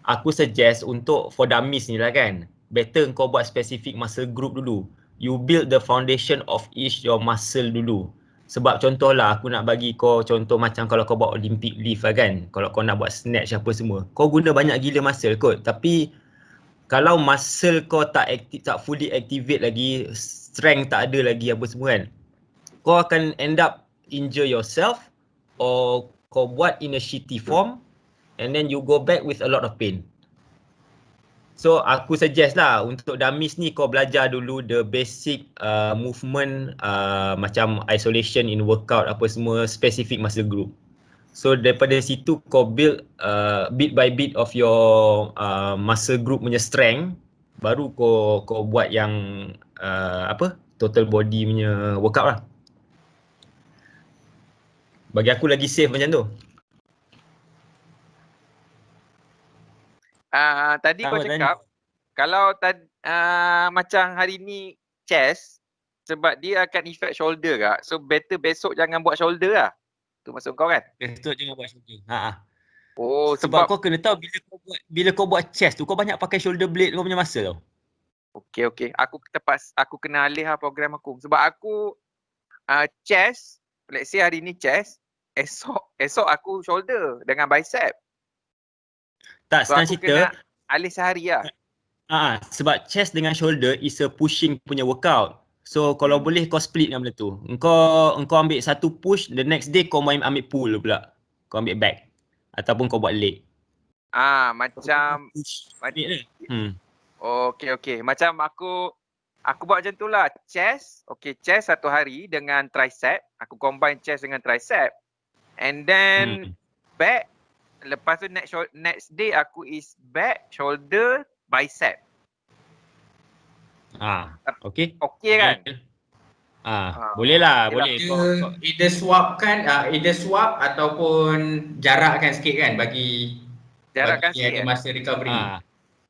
Aku suggest untuk for dummies ni lah kan, better kau buat specific muscle group dulu. You build the foundation of each your muscle dulu. Sebab contohlah aku nak bagi kau contoh macam kalau kau buat Olympic lift lah kan, kalau kau nak buat snatch apa semua, kau guna banyak gila muscle kot, tapi kalau muscle kau tak fully activate lagi, strength tak ada lagi apa semua kan, kau akan end up injure yourself or kau buat in a shitty form and then you go back with a lot of pain. So aku suggest lah untuk dummies ni kau belajar dulu the basic movement, macam isolation in workout apa semua, specific muscle group. So daripada situ kau build bit by bit of your muscle group punya strength, baru kau buat yang total body punya workout lah. Bagi aku lagi safe macam tu.
Tadi kau cakap kalau macam hari ni chest, sebab dia akan effect shoulder kak. So better besok jangan buat shoulder lah. Tu maksud kau kan?
Besok jangan buat shoulder.
Oh,
sebab kau kena tahu bila kau buat chest tu kau banyak pakai shoulder blade kau punya muscle tau.
Okey. Aku kena alih lah program aku. Sebab aku chest, let's say hari ni chest, esok aku shoulder dengan bicep.
Tak,
so aku
cerita
kena alih sehari lah.
Sebab chest dengan shoulder is a pushing punya workout. So kalau boleh kau split dengan benda tu. Engkau ambil satu push, the next day kau main ambil pull pula. Kau ambil back ataupun kau buat leg.
Macam Okey. Macam aku buat macam tu lah. Chest satu hari dengan tricep. Aku combine chest dengan tricep. And then back. Lepas tu next day aku is back, shoulder, bicep.
Okey.
Okey kan?
Boleh lah, boleh.
Either swap ataupun jarakkan sikit kan bagi ada masa recovery.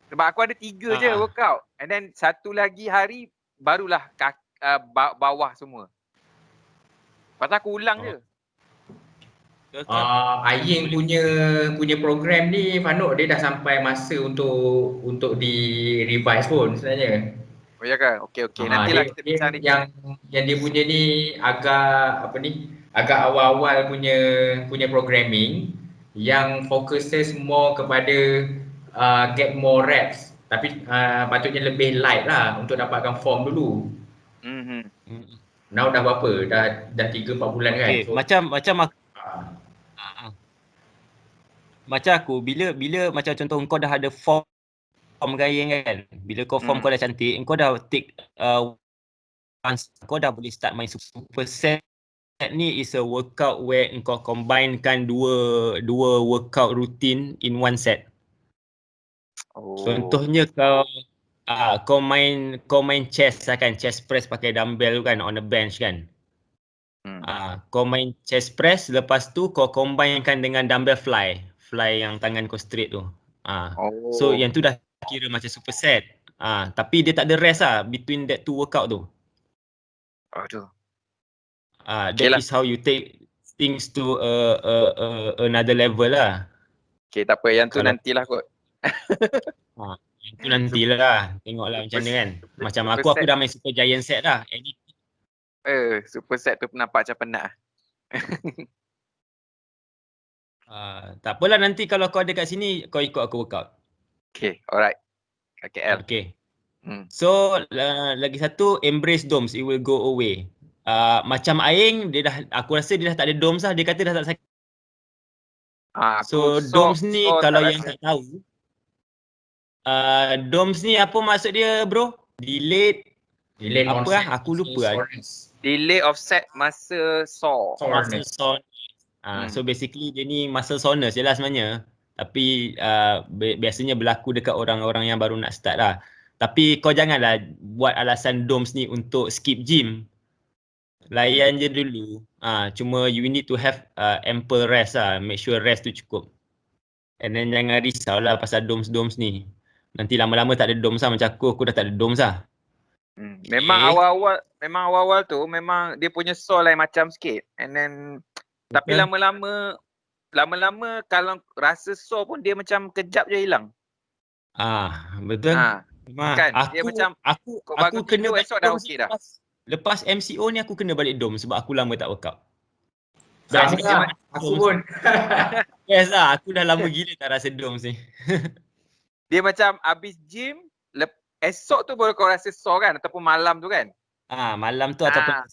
Sebab aku ada 3 je workout. And then satu lagi hari barulah bawah semua. Pasal aku ulang je.
Aying punya program ni Fanuk, dia dah sampai masa untuk di revise pun sebenarnya.
Oh ya kan? Okey. Nantilah kita bincang
yang dia punya ni agak awal-awal punya programming yang focuses more kepada get more reps, tapi patutnya lebih light lah untuk dapatkan form dulu. Now dah berapa? Dah 3-4 bulan kan?
Okay. So, macam aku bila macam contoh kau dah ada form gaya kan, bila kau form kau dah cantik, kau dah take kau dah boleh start main super set. Ni is a workout where kau combinekan dua workout routine in one set. Contohnya kau main chest lah kan, chest press pakai dumbbell kan on the bench kan. Kau main chest press, lepas tu kau combinekan dengan dumbbell fly yang tangan kau straight tu. So yang tu dah kira macam superset. Tapi dia tak ada rest lah between that two workout tu.
Aduh.
That is how you take things to another level lah.
Okay, tak apa. Yang tu
Kalau-
nantilah kot.
Itu nantilah. Tengoklah macam mana kan. Macam
Super
aku
set.
dah main Super Giant set dah.
Super set tu nampak macam penat.
Tak apalah, nanti kalau kau ada kat sini, kau ikut aku workout.
Okay, alright. KL.
Okay.
Hmm.
So lagi satu, embrace domes, it will go away. Macam Aing, aku rasa dia dah tak ada domes lah. Dia kata dah tak sakit. So domes ni kalau yang tak tahu, domes ni apa maksud dia bro? Delayed apa
onset
aku lupa.
soreness.
Delay offset masa sore.
Muscle soreness. So basically dia ni muscle soreness je lah sebenarnya. Tapi biasanya berlaku dekat orang-orang yang baru nak start lah. Tapi kau janganlah buat alasan domes ni untuk skip gym. Layan je dulu. Cuma you need to have ample rest lah. Make sure rest tu cukup. And then jangan risau lah pasal domes ni. Nanti lama-lama tak ada domes lah. Macam aku dah tak ada domes lah.
Memang awal-awal tu memang dia punya sore lain macam sikit. And then tapi lama-lama kalau rasa sore pun dia macam kejap je hilang.
Betul.
Kan? Dia macam
aku kena balik
esok dah
dom
okey dah.
Lepas MCO ni aku kena balik dom sebab aku lama tak workout.
Sama lah, aku pun.
Yes lah, aku dah lama gila tak rasa dom ni.
Dia macam habis gym, esok tu baru kau rasa sore kan ataupun malam tu kan?
Malam tu ataupun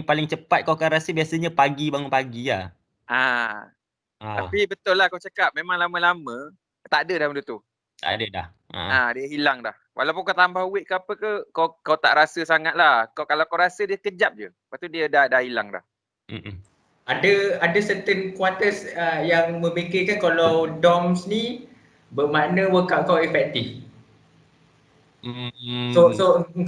paling cepat kau akan rasa biasanya bangun pagi lah.
Tapi betul lah kau cakap, memang lama-lama tak ada dah benda tu.
Tak ada dah.
Dia hilang dah. Walaupun kau tambah weight ke apa ke, kau tak rasa sangat lah. Kalau kau rasa dia kejap je. Lepas tu dia dah hilang dah.
Ada certain quarters yang memikirkan kalau DOMS ni bermakna workout kau efektif. So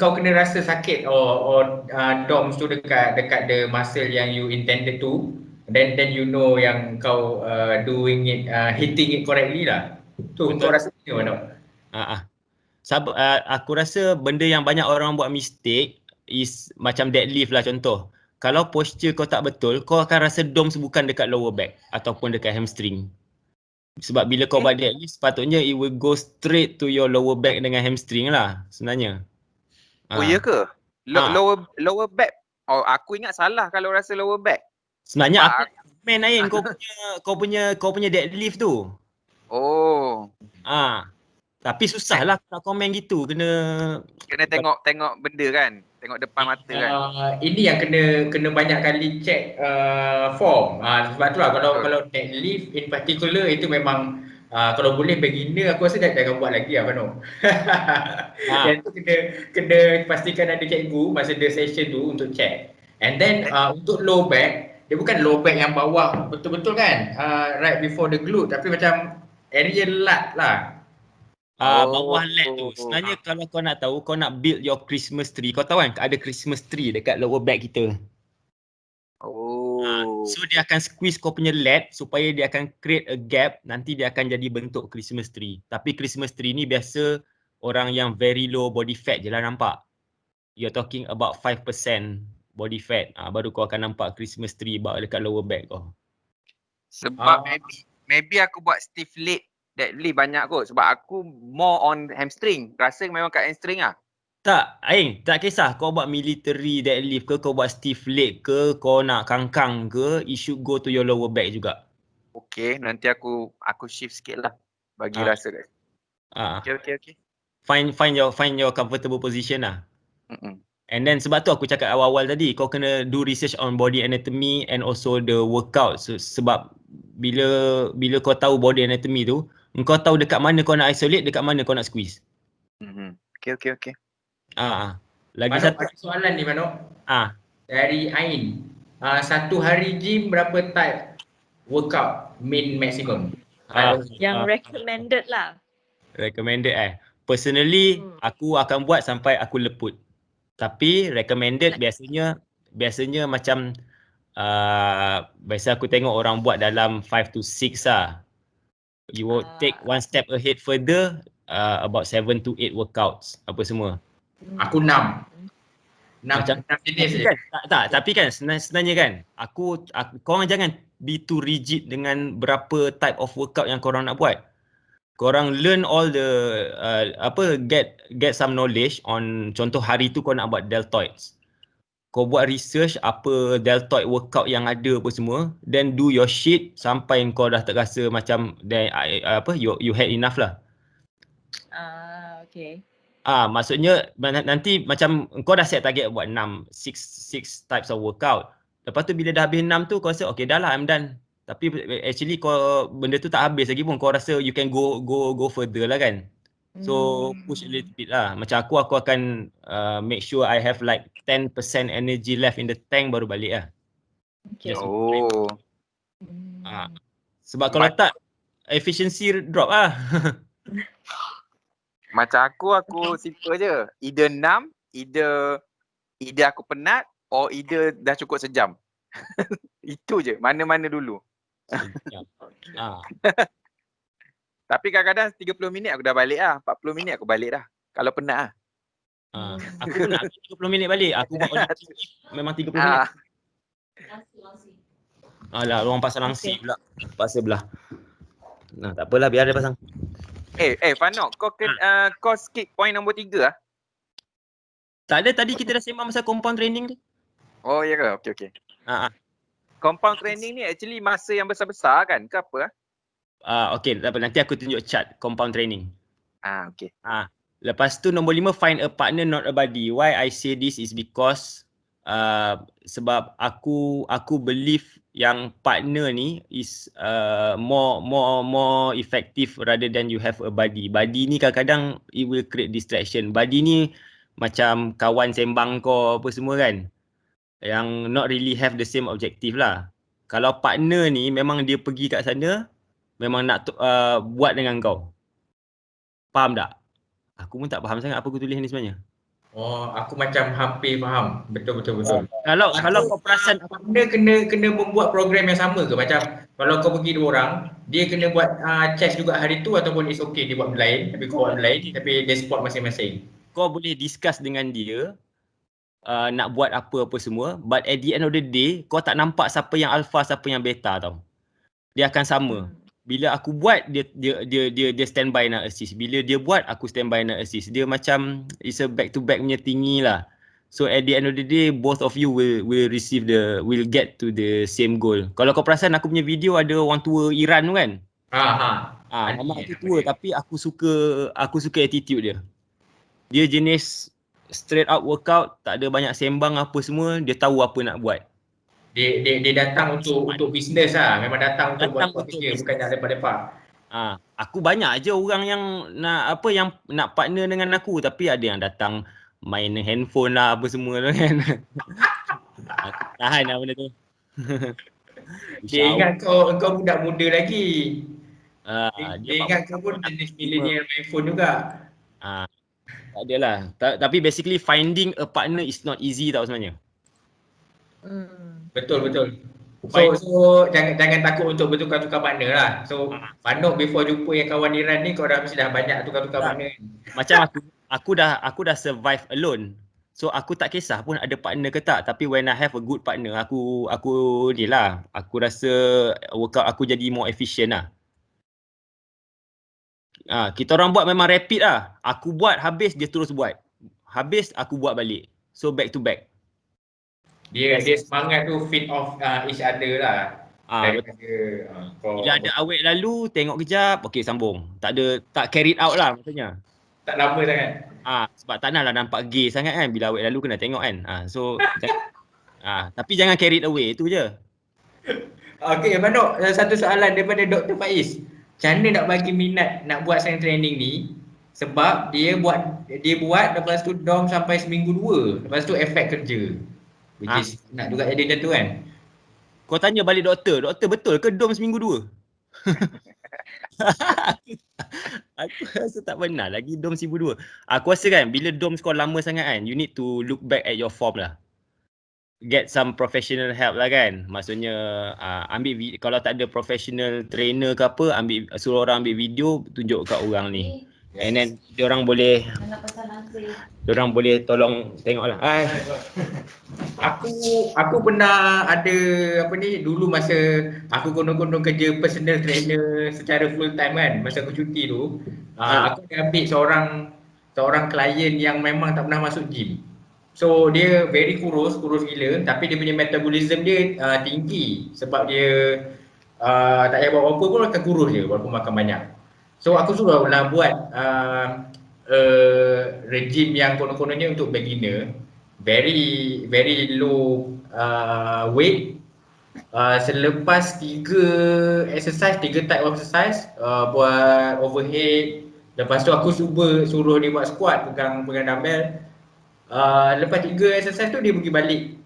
kau kena rasa sakit or DOMS tu dekat the muscle yang you intended to, then you know yang kau doing it, hitting it correctly lah. Tu kau rasa macam mana?
Aku rasa benda yang banyak orang buat mistake is macam deadlift lah contoh. Kalau posture kau tak betul, kau akan rasa DOMS bukan dekat lower back ataupun dekat hamstring. Sebab bila kau buat deadlift, sepatutnya it will go straight to your lower back dengan hamstring lah sebenarnya.
Oh iya ke? Lower back? Oh, aku ingat salah kalau rasa lower back.
Sebenarnya aku main Ain kau punya deadlift tu.
Oh.
Tapi susah lah nak komen gitu. Kena
tengok benda kan. Tengok depan mata kan.
Ini yang kena banyak kali check form. Sebab tu lah kalau deadlift in particular itu memang kalau boleh beginner aku rasa jangan buat lagi lah Mano. Yang tu kena pastikan ada cikgu masa the session tu untuk check. And then untuk low back, dia bukan low back yang bawah betul-betul kan, right before the glute, tapi macam area lat lah.
Bawah lat tu. Sebenarnya kalau kau nak tahu, kau nak build your Christmas tree. Kau tahu kan ada Christmas tree dekat lower back kita. So dia akan squeeze kau punya lat supaya dia akan create a gap. Nanti dia akan jadi bentuk Christmas tree. Tapi Christmas tree ni biasa orang yang very low body fat je lah nampak. You're talking about 5% body fat. Baru kau akan nampak Christmas tree dekat lower back kau.
Sebab maybe aku buat stiff leg deadlift banyak kot. Sebab aku more on hamstring. Rasa memang kat hamstring lah.
Tak, Aing, tak kisah kau buat military deadlift ke, kau buat stiff leg ke, kau nak kangkang ke, it should go to your lower back juga.
Okay, nanti aku shift sikit lah. Bagi rasa kat. Okay.
Find your comfortable position lah. And then sebab tu aku cakap awal-awal tadi, kau kena do research on body anatomy and also the workout. Sebab bila kau tahu body anatomy tu, kau tahu dekat mana kau nak isolate, dekat mana kau nak squeeze.
Okay.
Lagi satu soalan ni Mano. Dari Ain. Satu hari gym berapa type workout min maximum?
Yang recommended lah.
Recommended Personally, aku akan buat sampai aku leput. Tapi recommended biasanya macam biasa aku tengok orang buat dalam 5 to 6 lah. You will take one step ahead further, about 7 to 8 workouts apa semua.
Aku 6.
Macam
6 jenis je.
kan, tapi kan sebenarnya kan aku korang jangan be too rigid dengan berapa type of workout yang korang nak buat. Korang learn all the get some knowledge on, contoh hari tu kau nak buat deltoids. Kau buat research apa deltoid workout yang ada apa semua, then do your shit sampai kau dah terasa macam you had enough lah.
Okay.
Maksudnya nanti macam kau dah set target buat 6 types of workout. Lepas tu bila dah habis 6 tu kau rasa okay dah lah, I'm done. Tapi actually kau benda tu tak habis lagi pun, kau rasa you can go further lah kan. So push a little bit lah. Macam aku akan make sure I have like 10% energy left in the tank baru balik lah.
Okay.
Just
Oh.
sebab kalau tak efficiency drop lah.
Macam aku simple je. Either 6, either aku penat or either dah cukup sejam. Itu je. Mana-mana dulu. Tapi kadang-kadang 30 minit aku dah balik lah. 40 minit aku balik dah. Kalau penat lah.
Aku nak 30 minit balik. Aku buat Olympic memang 30 minit. Alah, orang pasang langsi pula. Pasal belah. Nah, tak apalah, biar dia pasang.
Fanok, kau skip point nombor 3 lah.
Tak ada, tadi kita dah sembang masa compound training tu.
Oh ya ke? Okay. Compound training ni actually masa yang besar-besar kan? Ke apa?
Okay, tak apa. Nanti aku tunjuk chart compound training.
Okay.
Lepas tu nombor 5, find a partner not a buddy. Why I say this is because sebab aku believe yang partner ni is more effective rather than you have a buddy. Buddy ni kadang-kadang it will create distraction. Buddy ni macam kawan sembang kau apa semua kan, yang not really have the same objective lah. Kalau partner ni memang dia pergi kat sana memang nak buat dengan kau. Faham tak? Aku pun tak faham sangat apa aku tulis ni sebenarnya.
Oh, aku macam hampir faham. Betul.
Kalau kau perasan
partner kena membuat program yang sama ke? Macam kalau kau pergi 2 orang, dia kena buat chest juga hari tu ataupun it's okay dia buat lain, tapi kau buat lain tapi dia spot masing-masing.
Kau boleh discuss dengan dia nak buat apa-apa semua, but at the end of the day kau tak nampak siapa yang alpha, siapa yang beta tau. Dia akan sama. Bila aku buat dia standby nak assist. Bila dia buat aku standby nak assist. Dia macam it's a back to back punya tinggi lah. So at the end of the day both of you will get to the same goal. Kalau kau perasan aku punya video ada orang tua Iran tu kan. Mama tu tua tapi aku suka attitude dia. Dia jenis straight out workout, tak ada banyak sembang apa semua, dia tahu apa nak buat.
Dia datang untuk bisnes lah. Memang datang untuk buat kerja, bukan nak lepak-lepak.
Aku banyak je orang yang nak partner dengan aku, tapi ada yang datang main handphone lah apa semua tu kan. Tahan lah benda tu.
Dia ingat kau budak muda lagi. Dia ingat kau pun jenis millennial main phone juga.
Tak adalah. Tapi basically finding a partner is not easy tau sebenarnya.
Betul. So jangan takut untuk bertukar-tukar partner lah. So Fanok before jumpa yang kawan Iran ni kau mesti dah banyak tukar-tukar partner.
Macam aku dah survive alone. So aku tak kisah pun ada partner ke tak, tapi when I have a good partner aku ni lah, aku rasa workout aku jadi more efficient lah. Kita orang buat memang rapid lah. Aku buat habis dia terus buat. Habis aku buat balik. So back to back.
Dia semangat tu feed off each other lah.
Bila ada awet lalu tengok kejap, okey sambung. Tak carried out lah maksudnya.
Tak lama sangat.
Sebab tak naklah nampak gay sangat kan, bila awet lalu kena tengok kan. Tapi jangan carried away, itu je.
Okey, Manok, satu soalan daripada Dr. Faiz. Macam mana nak bagi minat nak buat strength training ni? Sebab dia buat lepas tu dom sampai seminggu 2. Lepas tu efek kerja. Which is nak juga jadi macam tu kan.
Kau tanya balik doktor betul ke dom seminggu 2? Aku rasa tak pernah lagi dom seminggu 2. Aku rasa kan bila dom skor lama sangat kan, you need to look back at your form lah. Get some professional help lah kan. Maksudnya ambil kalau tak ada professional trainer ke apa, suruh orang ambil video, tunjuk kat orang ni. And then diorang boleh tolong tengoklah.
Aku pernah ada apa ni, dulu masa aku konon-konon kerja personal trainer secara full time kan, masa aku cuti tu, aku ada ambil seorang klien yang memang tak pernah masuk gym. So dia very kurus gila, tapi dia punya metabolism dia tinggi sebab dia tak payah buat apa-apa pun akan kurus je walaupun makan banyak. So aku suruh lah buat regime yang konon-kononnya untuk beginner, very low weight. Selepas 3 type of exercise, buat overhead, lepas tu aku suruh dia buat squat, pegang dumbbell. Lepas 3 exercise tu dia pergi balik,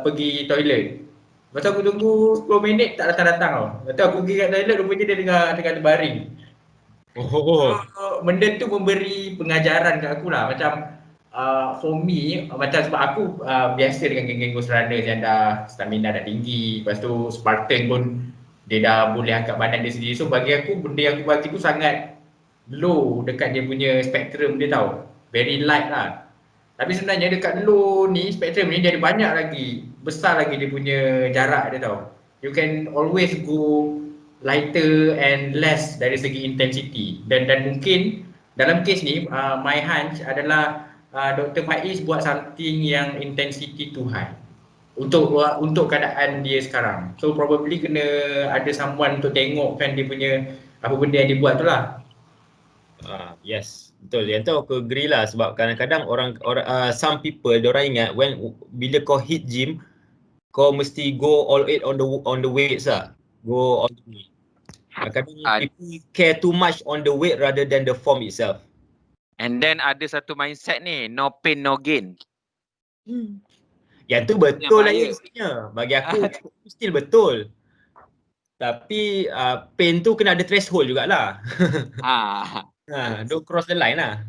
pergi toilet. Lepas tu aku tunggu 10 minit tak datang-datang tau. Lepas tu aku pergi kat toilet, rupanya dia tengah terbaring. Benda tu memberi pengajaran kat aku lah, macam for me, macam sebab aku biasa dengan geng-geng Ghost Runners yang dah stamina dah tinggi, lepas tu Spartan pun dia dah boleh angkat badan dia sendiri. So bagi aku, benda yang aku bagi tu sangat low dekat dia punya spektrum dia tau, very light lah. Tapi sebenarnya dekat low ni, spektrum ni dia ada banyak lagi, besar lagi dia punya jarak dia tau. You can always go lighter and less dari segi intensity, dan mungkin dalam kes ni my hunch adalah Dr. Faiz buat something yang intensity too high untuk keadaan dia sekarang. So probably kena ada someone untuk tengok kan dia punya apa benda yang dia buat tu lah.
Yes, betul. Yang tu aku agree lah, sebab kadang-kadang orang some people diorang ingat bila kau hit gym kau mesti go all out on the weights lah. Go all the way. Kadang people care too much on the weight rather than the form itself.
And then ada satu mindset ni, no pain no gain.
Yang tu betul lah sebenarnya. Bagi aku still betul. Tapi pain tu kena ada threshold jugalah. Don't cross the line lah.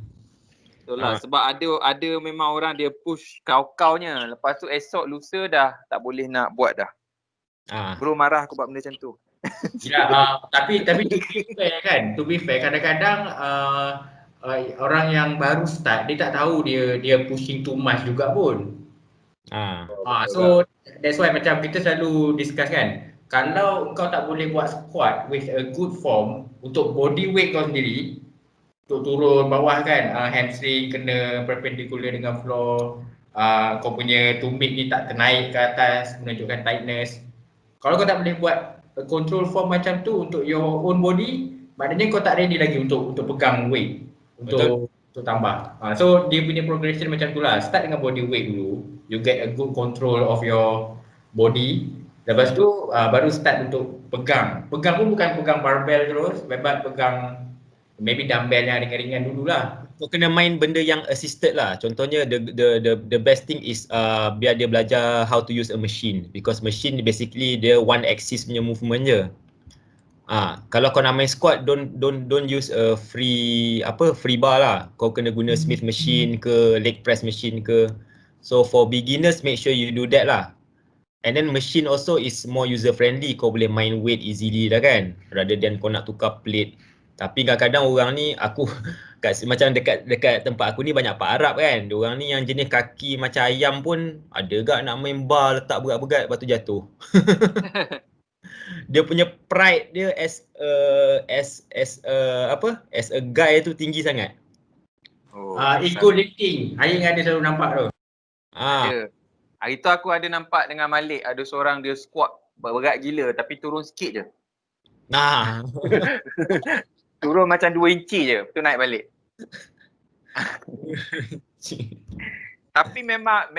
Betul lah, sebab ada memang orang dia push kau-kaunya, lepas tu esok lusa dah tak boleh nak buat dah. Bro marah aku buat benda macam tu.
Ya, tapi to be fair kadang-kadang orang yang baru start dia tak tahu dia pushing too much juga pun. So that's why macam kita selalu discuss kan, kalau kau tak boleh buat squat with a good form untuk body weight kau sendiri, untuk turun bawah kan, hamstring kena perpendicular dengan floor, kau punya tumit ni tak ternaik ke atas menunjukkan tightness. Kalau kau tak boleh buat control form macam tu untuk your own body, maknanya kau tak ready lagi untuk pegang weight, untuk tambah. So dia punya progression macam tu lah. Start dengan body weight dulu, you get a good control of your body. Lepas tu baru start untuk pegang. Pegang pun bukan pegang barbell terus, pegang maybe dumbbell yang ringan-ringan dululah.
Kau kena main benda yang assisted lah. Contohnya the best thing is biar dia belajar how to use a machine, because machine basically dia one axis punya movement je. Kalau kau nak main squat, don't use a free bar lah. Kau kena guna Smith machine ke leg press machine ke. So for beginners, make sure you do that lah. And then machine also is more user friendly. Kau boleh main weight easily lah kan, rather than kau nak tukar plate. Tapi kadang-kadang orang ni macam dekat tempat aku ni banyak Pak Arab kan. Diorang ni yang jenis kaki macam ayam pun ada gak nak main bar, letak berat-berat lepas tu jatuh. Dia punya pride dia as a guy tu tinggi sangat.
Ego lifting. Aing ada selalu nampak tu.
Hari tu aku ada nampak dengan Malik, ada seorang dia squat berat gila tapi turun sikit je. Turun macam 2 inci je, tu naik balik. Tapi memang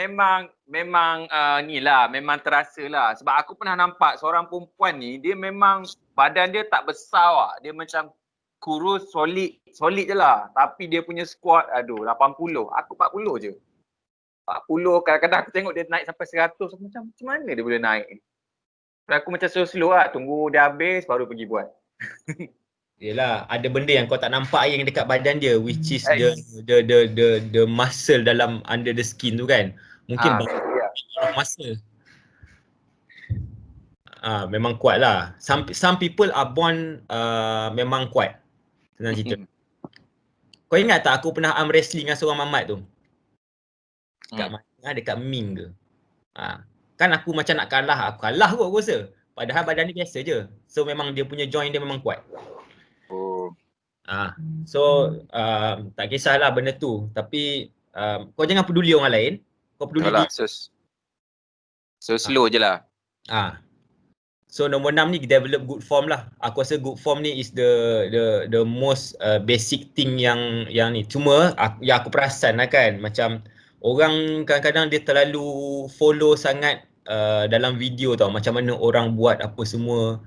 ni lah, memang terasa lah. Sebab aku pernah nampak seorang perempuan ni, dia memang badan dia tak besar lah. Dia macam kurus, solid je lah. Tapi dia punya squat, 80. Aku 40 je. 40, kadang-kadang aku tengok dia naik sampai 100. Macam mana dia boleh naik ni? Aku macam slow lah, tunggu dia habis baru pergi buat.
Yelah, ada benda yang kau tak nampak yang dekat badan dia, which is the muscle dalam under the skin tu kan. Mungkin muscle. Memang kuat lah. Some people are born memang kuat. Senang cerita. Kau ingat tak aku pernah arm wrestling dengan seorang mamat tu? Dekat mana? Dekat Ming ke? Kan aku macam nak kalah, aku kalah kot aku rasa. Padahal badan dia biasa je. So memang dia punya joint dia memang kuat.
Oh.
So tak kisahlah benda tu. Tapi kau jangan peduli orang lain. Kau peduli
Betul lah.
diri.
So slow je lah.
So nombor 6 ni develop good form lah. Aku rasa good form ni is the most basic thing yang ni. Cuma yang aku perasan lah kan, macam orang kadang-kadang dia terlalu follow sangat dalam video tau, macam mana orang buat apa semua.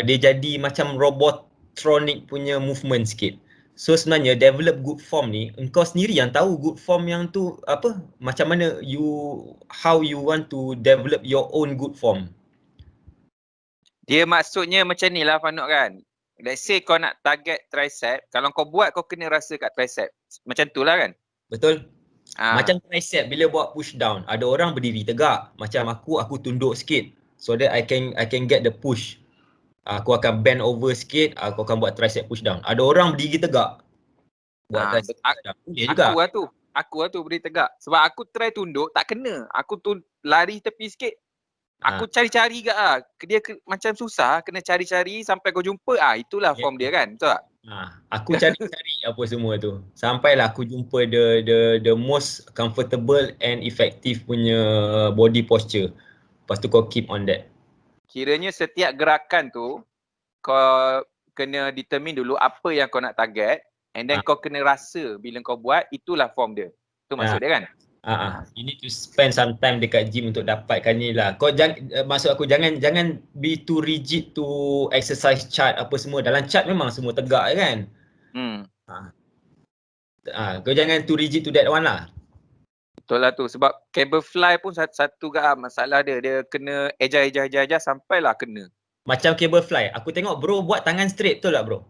Dia jadi macam robotronic punya movement sikit. So sebenarnya develop good form ni, engkau sendiri yang tahu good form yang tu apa, macam mana how you want to develop your own good form.
Dia maksudnya macam ni lah Fanuk kan. Let's say kau nak target tricep, kalau kau buat kau kena rasa kat tricep. Macam tu lah kan?
Betul. Macam tricep bila buat push down, ada orang berdiri tegak. Macam aku tunduk sikit so that I can get the push. Aku akan bend over sikit, aku akan buat tricep push down. Ada orang berdiri tegak. Buat tricep push down. Boleh juga.
Aku lah tu berdiri tegak. Sebab aku try tunduk tak kena. Aku tu lari tepi sikit. Aku cari-cari ke dia macam susah, kena cari-cari sampai kau jumpa. Itulah form dia kan, betul tak?
Aku cari-cari apa semua tu. Sampailah aku jumpa the most comfortable and effective punya body posture. Lepas tu kau keep on that.
Kiranya setiap gerakan tu kau kena determine dulu apa yang kau nak target, and then kau kena rasa bila kau buat, itulah form dia. Tu maksud dia kan?
You need to spend some time dekat gym untuk dapatkan ni lah. Kau maksud aku jangan be too rigid to exercise chart apa semua. Dalam chart memang semua tegak kan. Kau jangan too rigid to that one lah.
Betul lah tu. Sebab cable fly pun satu masalah dia. Dia kena eja sampailah kena.
Macam cable fly. Aku tengok bro buat tangan straight, betul tak bro?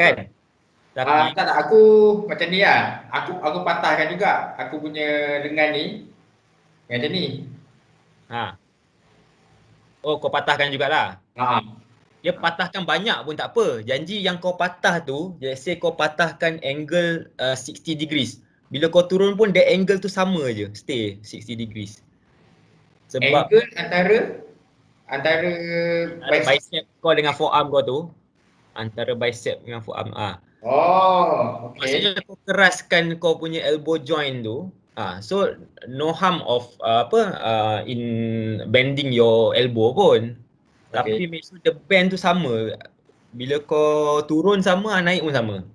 Kan?
Tapi tak, aku macam ni lah. Aku patahkan juga aku punya lengan ni. Macam ni.
Oh, kau patahkan jugalah. Dia patahkan banyak pun tak apa. Janji yang kau patah tu, let's say kau patahkan angle 60 degrees. Bila kau turun pun that angle tu sama je, stay 60 degrees. Sebab
angle antara
bicep kau dengan forearm kau tu, antara bicep dengan forearm.
Okay.
Maksudnya kau keraskan kau punya elbow joint tu. So no harm of in bending your elbow pun. Tapi make sure the bend tu sama. Bila kau turun sama, naik pun sama.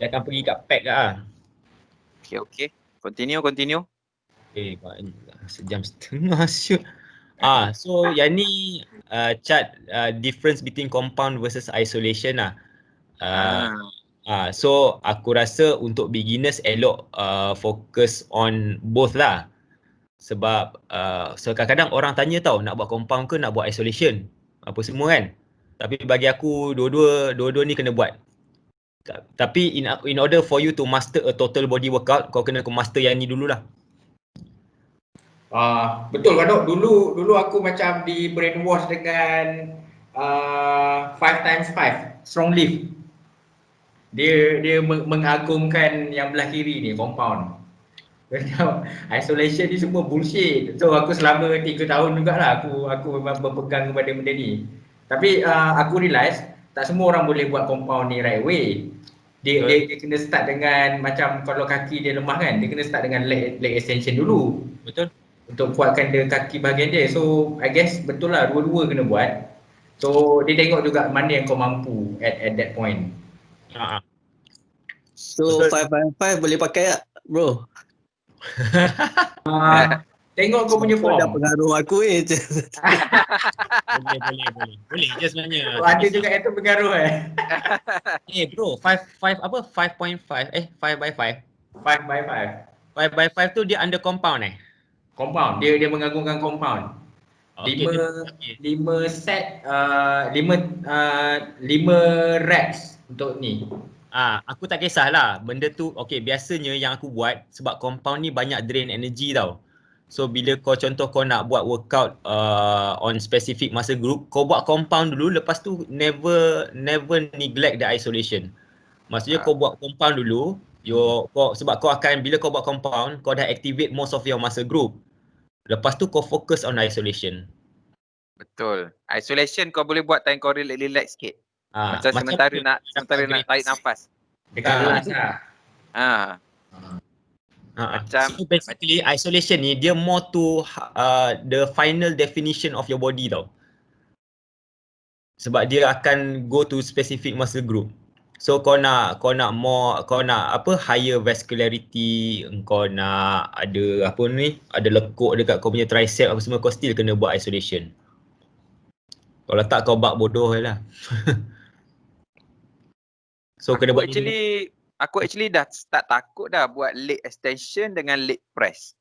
Dia akan pergi kat pec ke
Okay. Continue.
Sejam setengah shoot. So yang ni chart difference between compound versus isolation lah. So aku rasa untuk beginners elok fokus on both lah. Sebab so kadang-kadang orang tanya tau, nak buat compound ke nak buat isolation apa semua kan. Tapi bagi aku dua-dua ni kena buat. Tapi in order for you to master a total body workout, kau kena master yang ni dululah.
Betul Fanuk. Dulu aku macam di brainwash dengan 5x5 strong lift. Dia mengagungkan yang belah kiri ni compound. Isolation ni semua bullshit. So aku selama 3 tahun jugalah aku memang berpegang kepada benda ni. Tapi aku realise tak semua orang boleh buat compound ni right way. Dia kena start dengan macam kalau kaki dia lemah kan, dia kena start dengan leg extension dulu.
Betul.
Untuk kuatkan dia kaki bahagian dia. So I guess betul lah dua-dua kena buat. So dia tengok juga mana yang kau mampu at that point.
So 5x5 boleh pakai tak bro?
Tengok kau punya form.
Dah pengaruh aku
Boleh je sebenarnya.
Ada juga itu pengaruh
Bro, 5 apa 5.5 5x5.
5x5.
5x5 tu dia under compound
Compound. Dia mengagungkan compound. 5 set 5 reps untuk ni.
Aku tak kisahlah benda tu. Biasanya yang aku buat sebab compound ni banyak drain energy tau. So bila kau contoh kau nak buat workout on specific masa group, kau buat compound dulu, lepas tu never neglect the isolation. Maksudnya kau buat compound dulu, sebab kau akan, bila kau buat compound, kau dah activate most of your masa group. Lepas tu kau fokus on isolation.
Betul. Isolation kau boleh buat time kau relax sikit. Macam sementara nak tarik nafas.
Dekat luar lah.
Macam
so basically isolation ni dia more to the final definition of your body tau. Sebab dia akan go to specific muscle group. So kau nak higher vascularity, kau nak ada ada lekuk dekat kau punya tricep apa semua, kau still kena buat isolation. Kalau tak kau bak bodoh je lah. So kena buat
Aku actually dah start takut dah buat leg extension dengan leg press.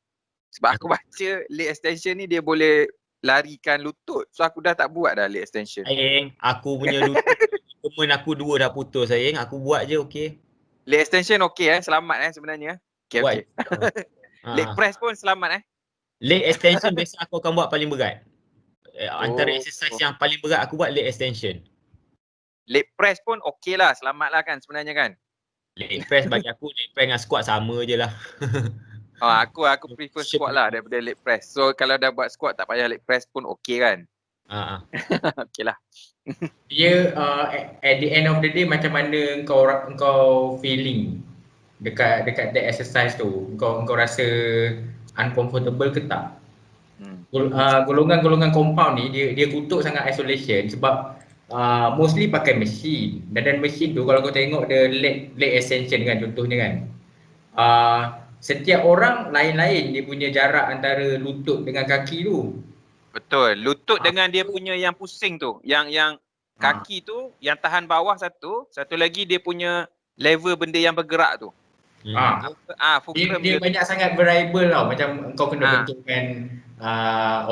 Sebab aku baca leg extension ni dia boleh larikan lutut. So aku dah tak buat dah leg extension.
Sayang, aku punya lutut, temen aku 2 dah putus sayang. Aku buat je okey.
Leg extension okey selamat sebenarnya. Okey. Leg press pun selamat
Leg extension biasa aku akan buat paling berat. Antara exercise yang paling berat aku buat leg extension.
Leg press pun okey lah, selamat lah kan sebenarnya kan.
Leg press bagi aku, leg press dengan squat sama je lah.
Aku prefer squat lah daripada leg press. So kalau dah buat squat tak payah leg press pun okey kan. Okey lah.
Dia at the end of the day macam mana kau feeling dekat that exercise tu. Kau rasa uncomfortable ke tak? Golongan compound ni dia kutuk sangat isolation sebab mostly pakai mesin, dan mesin tu kalau kau tengok the leg extension kan contohnya kan, setiap orang lain-lain dia punya jarak antara lutut dengan kaki tu.
Betul, lutut dengan dia punya yang pusing tu, yang kaki tu yang tahan bawah satu lagi dia punya level benda yang bergerak tu.
Dia banyak sangat variable tau, macam kau kena betulkan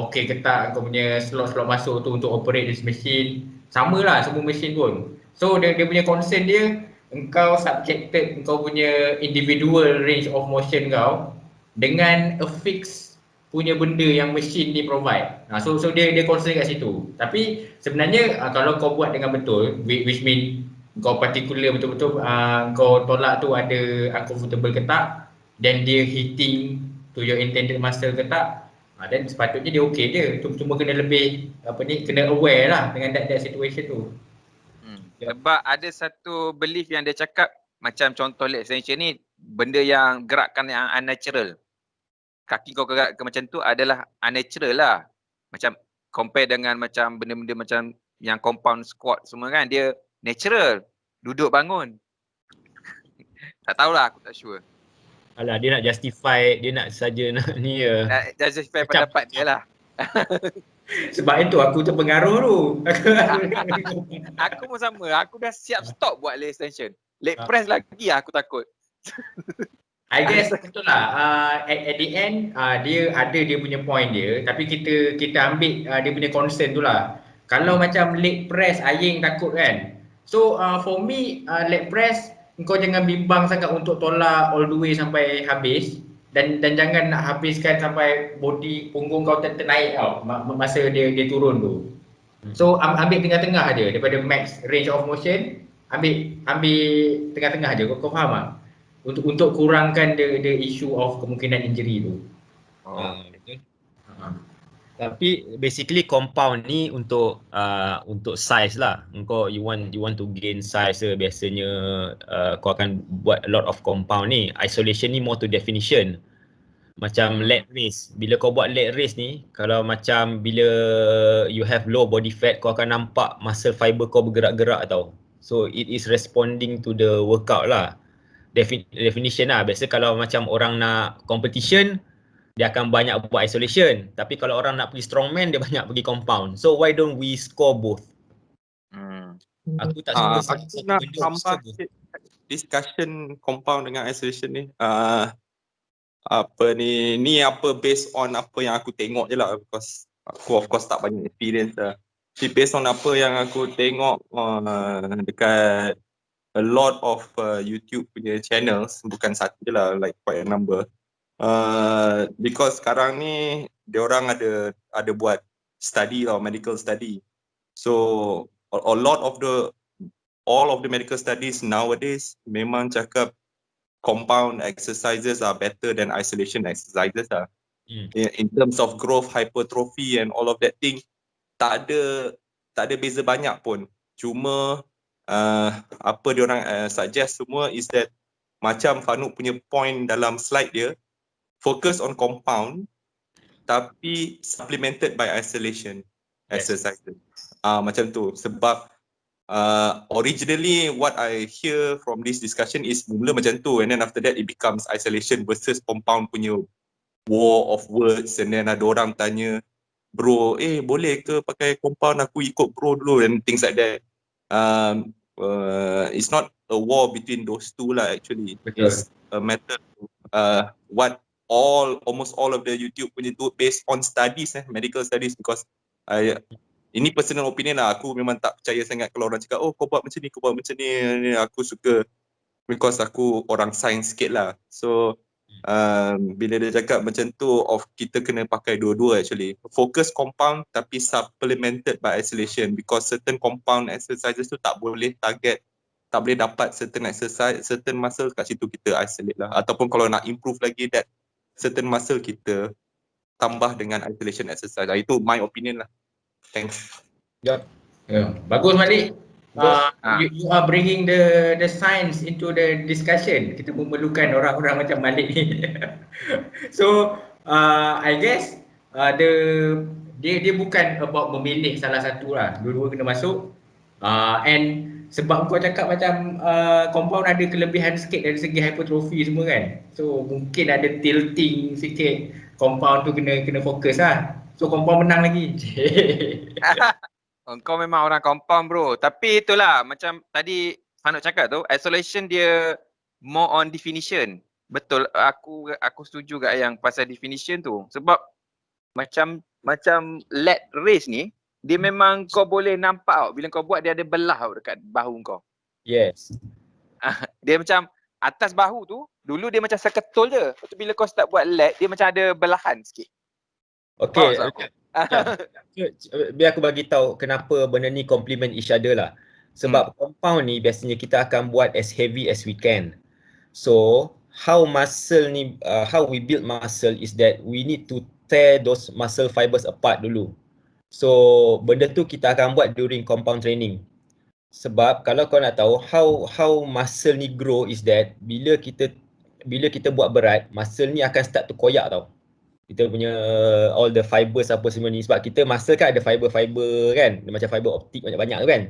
okey ke tak kau punya slot masuk tu untuk operate this machine. Sama lah semua mesin pun. So dia punya concern dia, engkau subjected engkau punya individual range of motion kau dengan a fix punya benda yang mesin ni provide. So dia concern kat situ. Tapi sebenarnya kalau kau buat dengan betul, which mean kau particular betul-betul kau tolak tu ada uncomfortable ke tak, then dia hitting to your intended muscle ke tak, dan sepatutnya dia okey je. Cuma kena lebih kena aware lah dengan that situation tu.
Sebab ada satu belief yang dia cakap macam contoh leg extension ni benda yang gerakan yang unnatural. Kaki kau gerak ke macam tu adalah unnatural lah. Macam compare dengan macam benda-benda macam yang compound squat semua kan, dia natural. Duduk bangun. Tak tahulah, aku tak sure.
Alah, dia nak justify, dia nak saja nak ni ya.
Justify pendapat dia lah.
Sebab itu aku terpengaruh tu.
Aku pun sama. Aku dah siap stop buat leg extension. Leg press lagi aku takut.
I guess betul lah. At the end dia ada dia punya point dia, tapi kita ambil dia punya concern tu lah. Kalau macam leg press Aying takut kan. So for me leg press kau jangan bimbang sangat untuk tolak all the way sampai habis, dan jangan nak habiskan sampai body punggung kau ternaik tau masa dia turun tu. So ambil tengah-tengah aja daripada max range of motion, ambil tengah-tengah aja. Kau faham tak? Untuk kurangkan the issue of kemungkinan injury tu.
Tapi basically compound ni untuk size lah. Engkau you want to gain size biasanya kau akan buat a lot of compound ni. Isolation ni more to definition. Macam leg raise. Bila kau buat leg raise ni, kalau macam bila you have low body fat, kau akan nampak muscle fiber kau bergerak-gerak tau. So it is responding to the workout lah. Definition lah. Biasa kalau macam orang nak competition, dia akan banyak buat isolation. Tapi kalau orang nak pergi strongman, dia banyak pergi compound. So why don't we score both? Aku tak suka
aku nak tambah discussion compound dengan isolation ni. Ni based on apa yang aku tengok je lah, because aku of course tak banyak experience lah. Based on apa yang aku tengok dekat a lot of YouTube punya channels, bukan satu je lah, like quite a number. Because sekarang ni diorang ada buat study or medical study. So a lot of all of the medical studies nowadays memang cakap compound exercises are better than isolation exercises lah. In terms of growth, hypertrophy and all of that thing, tak ada beza banyak pun. Cuma apa diorang suggest semua is that macam Fanuk punya point dalam slide dia, focus on compound tapi supplemented by isolation exercises. Macam tu. Sebab originally what I hear from this discussion is mula macam tu, and then after that it becomes isolation versus compound punya war of words, and then ada orang tanya, bro, boleh ke pakai compound, aku ikut bro dulu, and things like that. It's not a war between those two lah actually.
Betul.
It's a matter what almost all of the YouTube punya tu based on studies, medical studies, because ini personal opinion lah, aku memang tak percaya sangat kalau orang cakap, kau buat macam ni, kau buat macam ni. Aku suka because aku orang sains sikit lah. So bila dia cakap macam tu, kita kena pakai dua-dua actually. Focus compound tapi supplemented by isolation, because certain compound exercises tu tak boleh target, tak boleh dapat certain exercise, certain muscle kat situ kita isolate lah. Ataupun kalau nak improve lagi that certain muscle, kita tambah dengan isolation exercise. Itu my opinion lah. Thanks.
Bagus Malik. You are bringing the science into the discussion. Kita memerlukan orang-orang macam Malik ni. So I guess dia bukan about memilih salah satu lah. Dua-dua kena masuk. And sebab kau cakap macam compound ada kelebihan sikit dari segi hypertrophy semua kan. So mungkin ada tilting sikit. Compound tu kena fokus lah. So compound menang lagi.
Kau memang orang compound bro. Tapi itulah macam tadi Fanuk cakap tu, isolation dia more on definition. Betul, aku setuju kat yang pasal definition tu. Sebab macam lat race ni, dia memang kau boleh nampak tau, bila kau buat dia ada belah tau dekat bahu kau.
Yes.
Dia macam atas bahu tu, dulu dia macam seketul je. Lepas tu bila kau start buat lat, dia macam ada belahan sikit.
Okay. Biar aku bagi tahu kenapa benda ni complement each other lah. Sebab compound ni biasanya kita akan buat as heavy as we can. So how we build muscle is that we need to tear those muscle fibers apart dulu. So benda tu kita akan buat during compound training. Sebab kalau kau nak tahu how muscle ni grow is that bila kita buat berat, muscle ni akan start to koyak tau. Kita punya all the fibers apa semua ni, sebab kita muscle kan ada fiber kan, dia macam fiber optik banyak-banyak tu kan.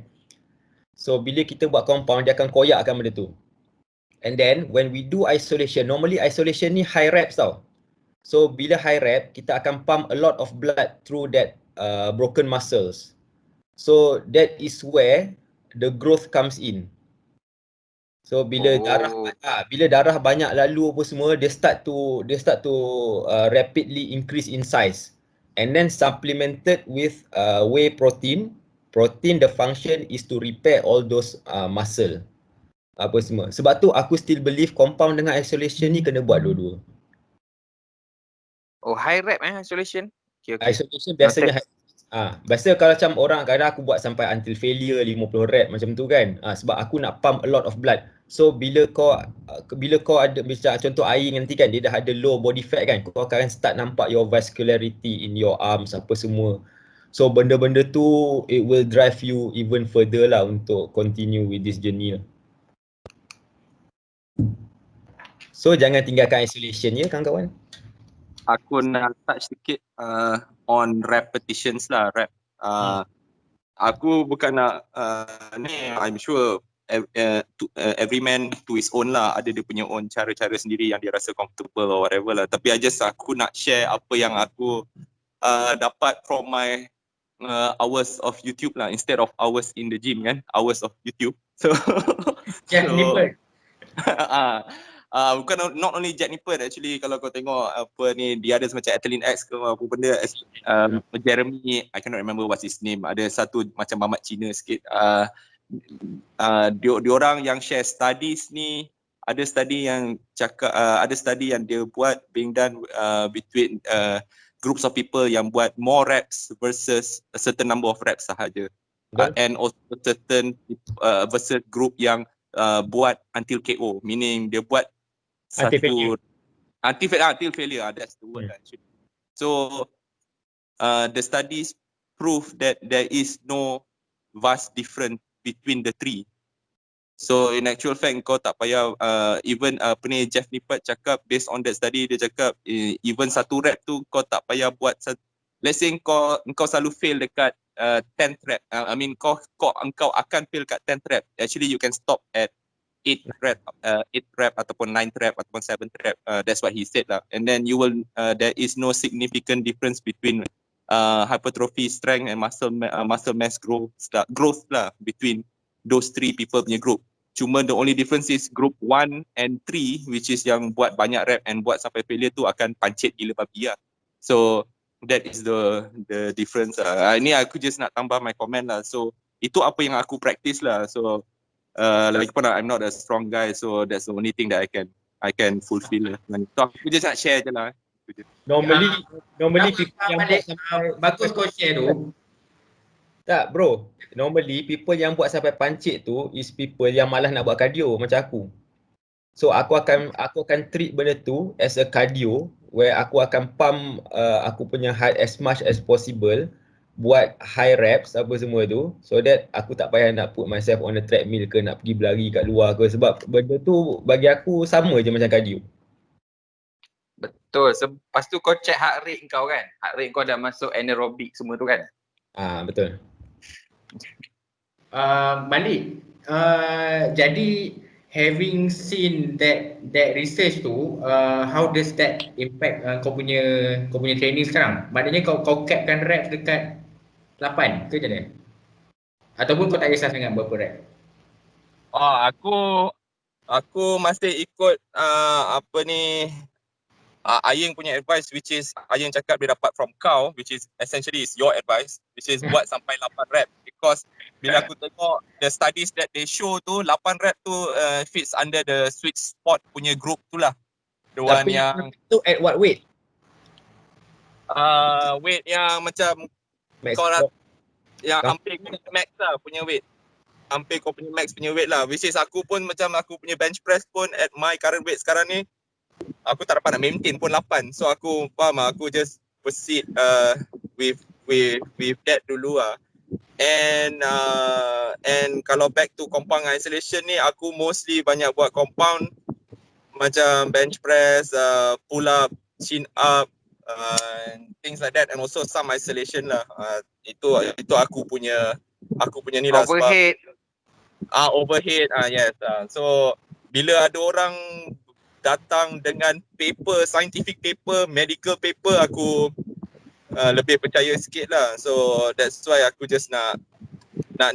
So bila kita buat compound, dia akan koyakkan benda tu. And then when we do isolation, normally isolation ni high reps tau. So bila high rep, kita akan pump a lot of blood through that broken muscles. So that is where the growth comes in. So bila darah banyak lalu apa semua, dia start to rapidly increase in size, and then supplemented with whey protein. Protein, the function is to repair all those muscle apa semua. Sebab tu aku still believe compound dengan isolation ni kena buat dua-dua.
High rep isolation. Okay.
Isolation biasanya biasa kalau macam orang kadang aku buat sampai until failure 50 rep macam tu kan. Sebab aku nak pump a lot of blood. So bila kau ada macam contoh air nanti kan, dia dah ada low body fat kan, kau akan start nampak your vascularity in your arms apa semua. So benda-benda tu it will drive you even further lah untuk continue with this journey lah. So jangan tinggalkan isolation ya kawan-kawan.
Aku nak touch sikit on repetitions lah, rep. Aku bukan nak I'm sure every man to his own lah, ada dia punya own cara-cara sendiri yang dia rasa comfortable or whatever lah. Tapi aku nak share apa yang aku dapat from my hours of YouTube lah, instead of hours in the gym kan, hours of YouTube. So bukan not only Jack Nipper actually. Kalau kau tengok apa ni, dia ada macam Athlete X ke apa benda, Jeremy, I cannot remember what's his name, ada satu macam mamat Cina sikit, diorang yang share studies ni ada study yang cakap ada study yang dia buat being done between groups of people yang buat more reps versus a certain number of reps sahaja. And also certain versus group yang buat until KO, meaning dia buat
Until
until failure, that's the word actually. So the studies prove that there is no vast difference between the three. So in actual fact kau tak payah even Jeff Nippert cakap based on that study, dia cakap even satu rep tu kau tak payah buat let's say kau selalu fail dekat 10th rep. I mean kau akan fail kat 10th rep. Actually you can stop at 8 rep ataupun 9th rep ataupun 7th rep. That's what he said lah. And then you will there is no significant difference between hypertrophy, strength and muscle mass growth lah between those three people punya group. Cuma the only difference is group 1 and 3 which is yang buat banyak rep and buat sampai failure tu akan pancit gila babi lah. So that is the difference lah. Ini aku just nak tambah my comment lah. So itu apa yang aku practice lah. So lagipun I'm not a strong guy, so that's the only thing that I can fulfill lah. So aku just nak share je lah.
Normally people yang buat sampai
bagus kau share tu.
Tak bro, normally people yang buat sampai pancit tu is people yang malas nak buat cardio macam aku. So aku akan treat benda tu as a cardio where aku akan pump aku punya heart as much as possible, buat high reps apa semua tu, so that aku tak payah nak put myself on a treadmill ke nak pergi berlari kat luar ke, sebab benda tu bagi aku sama je macam cardio.
Betul. Lepas tu kau check heart rate kau kan. Heart rate kau dah masuk anaerobic semua tu kan.
Betul.
Malik, jadi having seen that research tu, how does that impact kau punya training sekarang? Maknanya kau capkan reps dekat 8 ke macam mana? Ataupun kau tak kisah sangat berapa rep?
Aku masih ikut Ayeng punya advice, which is Ayeng cakap dia dapat from kau, which is essentially is your advice, which is buat sampai 8 rep, because bila aku tengok the studies that they show tu 8 rep tu fits under the sweet spot punya group tu lah. The one yang
tu at what weight?
Weight yang macam
Max
kau lah, yang hampir max lah punya weight. Hampir kau punya max punya weight lah, which is aku pun macam aku punya bench press pun at my current weight sekarang ni aku tak dapat nak maintain pun 8. So aku faham lah, aku just proceed with that dulu lah. And kalau back to compound isolation ni, aku mostly banyak buat compound macam bench press, pull up, chin up, things like that, and also some isolation lah. Itu aku punya ni lah.
Overhead.
Overhead, yes. So bila ada orang datang dengan paper, scientific paper, medical paper, aku lebih percaya sikit lah. So that's why aku just nak